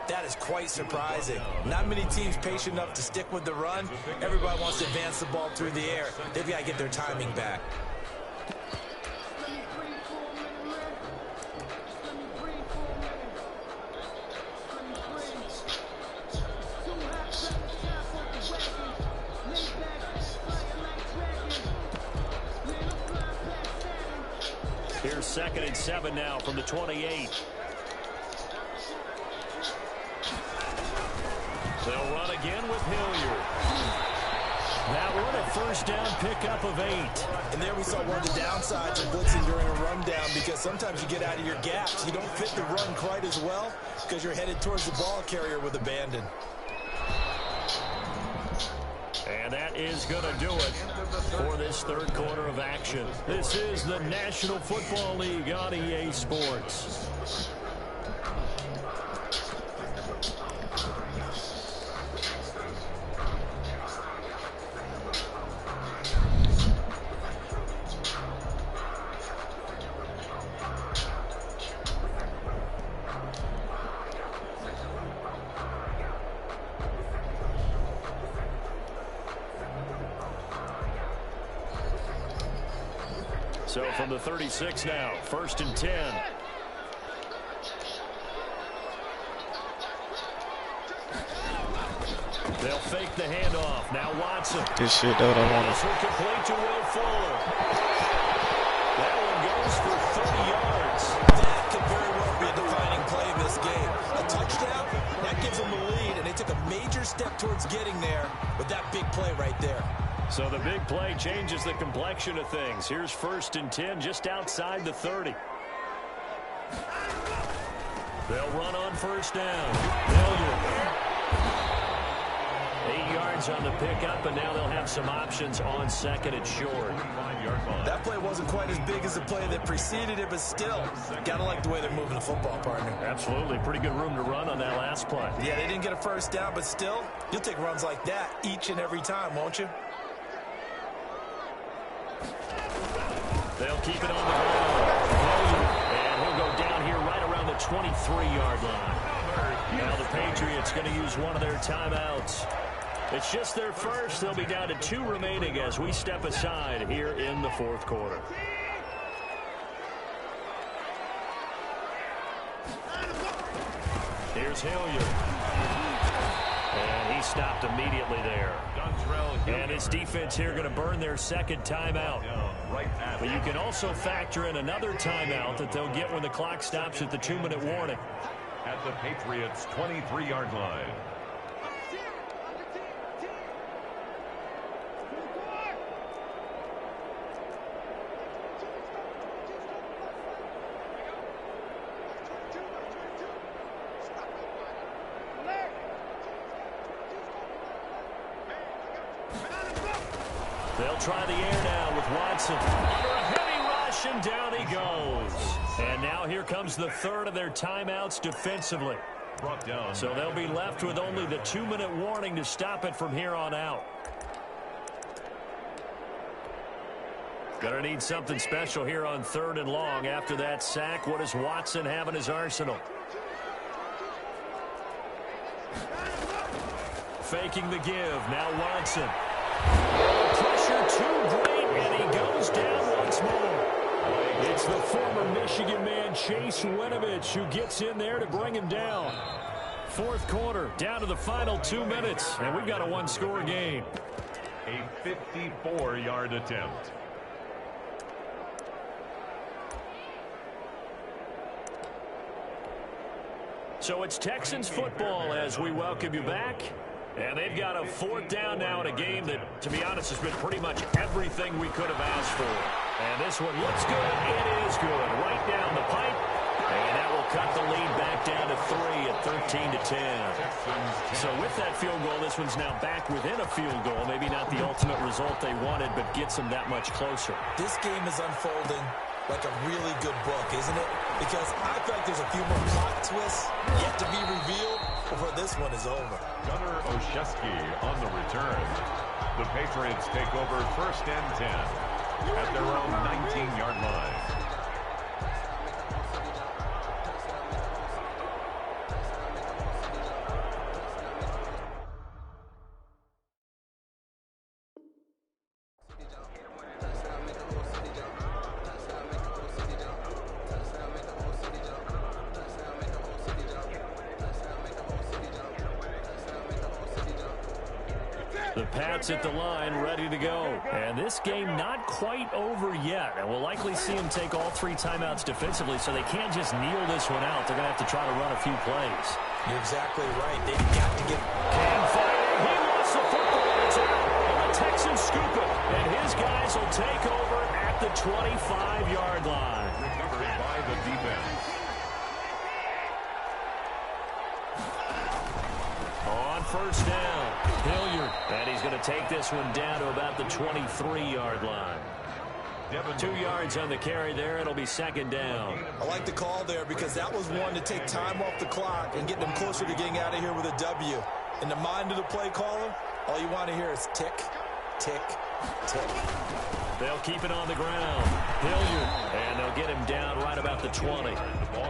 that is quite surprising. Not many teams patient enough to stick with the run. Everybody wants to advance the ball through the air. They've got to get their timing back. Bears 2nd and 7 now from the 28. They'll run again with Hilliard. That one a first down pickup of 8. And there we saw one of the downsides of blitzing during a rundown, because sometimes you get out of your gaps. You don't fit the run quite as well because you're headed towards the ball carrier with abandon. And that is going to do it for this third quarter of action. This is the National Football League on EA Sports. So from the 36 now, 1st and 10. They'll fake the handoff. Now Watson. Good shit, though. I want This one complete to Will Fuller. That one goes for 30 yards. That could very well be a defining play in this game. A touchdown, that gives them the lead, and they took a major step towards getting there with that big play right there. So the big play changes the complexion of things. Here's 1st and 10 just outside the 30. They'll run on 1st down. Hilliard. 8 yards on the pickup, and now they'll have some options on 2nd and short. That play wasn't quite as big as the play that preceded it, but still, gotta like the way they're moving the football, partner. Absolutely. Pretty good room to run on that last play. Yeah, they didn't get a first down, but still, you'll take runs like that each and every time, won't you? They'll keep it on the ground. And he'll go down here right around the 23-yard line. Now the Patriots going to use one of their timeouts. It's just their first. They'll be down to 2 remaining as we step aside here in the 4th quarter. Here's Hilliard. And he stopped immediately there. And his defense here going to burn their 2nd timeout. But you can also factor in another timeout that they'll get when the clock stops at the 2-minute warning. At the Patriots' 23-yard line. They'll try the air now with Watson. Under a heavy rush, and down he goes. And now here comes the 3rd of their timeouts defensively. Brought down. So they'll be left with only the 2-minute warning to stop it from here on out. Gonna need something special here on 3rd and long. After that sack, what does Watson have in his arsenal? Faking the give. Now Watson. Pressure too great, and he goes down once more. It's the former Michigan man, Chase Winovich, who gets in there to bring him down. 4th quarter, down to the final 2 minutes, and we've got a 1-score game. A 54-yard attempt. So it's Texans football as we welcome you back. And they've got a 4th down now in a game that, to be honest, has been pretty much everything we could have asked for. And this one looks good. It is good. Right down the pipe. And that will cut the lead back down to 3 at 13-10. So with that field goal, this one's now back within a field goal. Maybe not the ultimate result they wanted, but gets them that much closer. This game is unfolding like a really good book, isn't it? Because I feel like there's a few more plot twists yet to be revealed before this one is over. Gunnar Olszewski on the return. The Patriots take over 1st and 10 at their own 19-yard line. The Pats at the line, ready to go. And this game not quite over yet. And we'll likely see them take all 3 timeouts defensively, so they can't just kneel this one out. They're going to have to try to run a few plays. You're exactly right. They've got to get... Cam fighting. He lost the football. It's out. And the Texans scoop it. And his guys will take over at the 25-yard line. Recovered by the defense. On first down, Hilliard. And he's going to take this one down to about the 23-yard line. 2 yards on the carry there. It'll be second down. I like the call there because that was one to take time off the clock and get them closer to getting out of here with a W. In the mind of the play caller, all you want to hear is tick, tick, tick. They'll keep it on the ground. Hilliard, and they'll get him down right about the 20.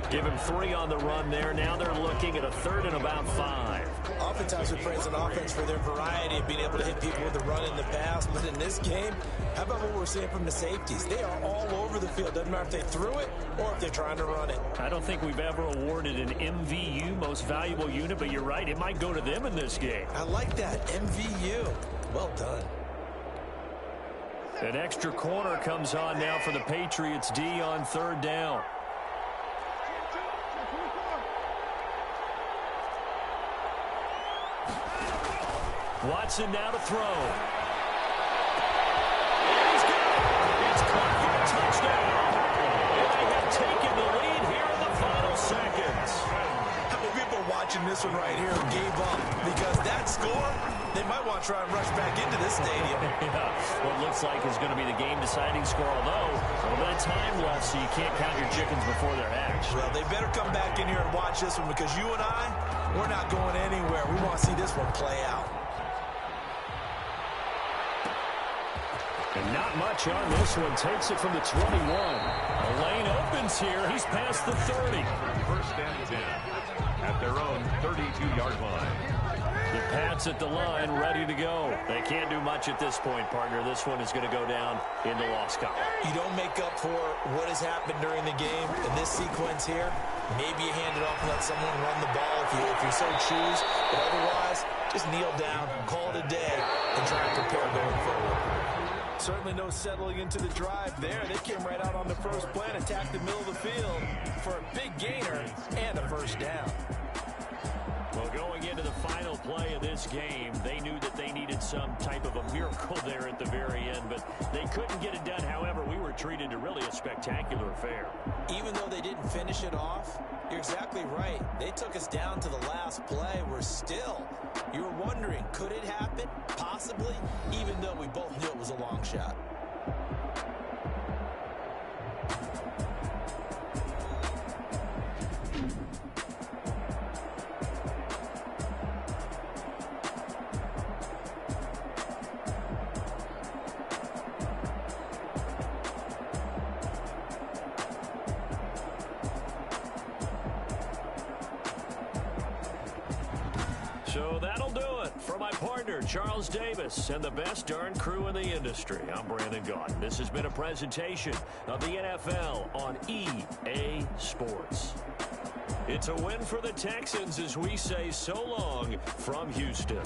Give him 3 on the run there. Now they're looking at a 3rd and about 5. Oftentimes we praise an offense for their variety of being able to hit people with the run in the pass, but in this game, how about what we're seeing from the safeties? They are all over the field. Doesn't matter if they threw it or if they're trying to run it. I don't think we've ever awarded an MVU, most valuable unit, but you're right, it might go to them in this game. I like that, MVU. Well done. An extra corner comes on now for the Patriots D on 3rd down. Watson now to throw. He's got it. It's caught for a touchdown. And they have taken the lead here in the final seconds. How many people are watching this one right here who gave up? Because that score, they might want to try and rush back into this stadium. Yeah, what looks like is going to be the game-deciding score, although a little bit of time left, so you can't count your chickens before they're hatched. Well, they better come back in here and watch this one because you and I, we're not going anywhere. We want to see this one play out. And not much on this one. Takes it from the 21. The lane opens here. He's past the 30. First and 10 at their own 32-yard line. The Pats at the line, ready to go. They can't do much at this point, partner. This one is going to go down in the loss column. You don't make up for what has happened during the game in this sequence here. Maybe you hand it off and let someone run the ball if you so choose. But otherwise, just kneel down, call it a day, and try and prepare going forward. Certainly no settling into the drive there. They came right out on the first play and attacked the middle of the field for a big gainer and a first down. Well, going into the final play of this game, they knew that they needed some type of a miracle there at the very end, but they couldn't get it done. However, we were treated to really a spectacular affair. Even though they didn't finish it off, you're exactly right. They took us down to the last play. We're still, you were wondering, could it happen? Possibly, even though we both knew it was a long shot. So that'll do it for my partner, Charles Davis, and the best darn crew in the industry. I'm Brandon Gaudin. This has been a presentation of the NFL on EA Sports. It's a win for the Texans as we say so long from Houston.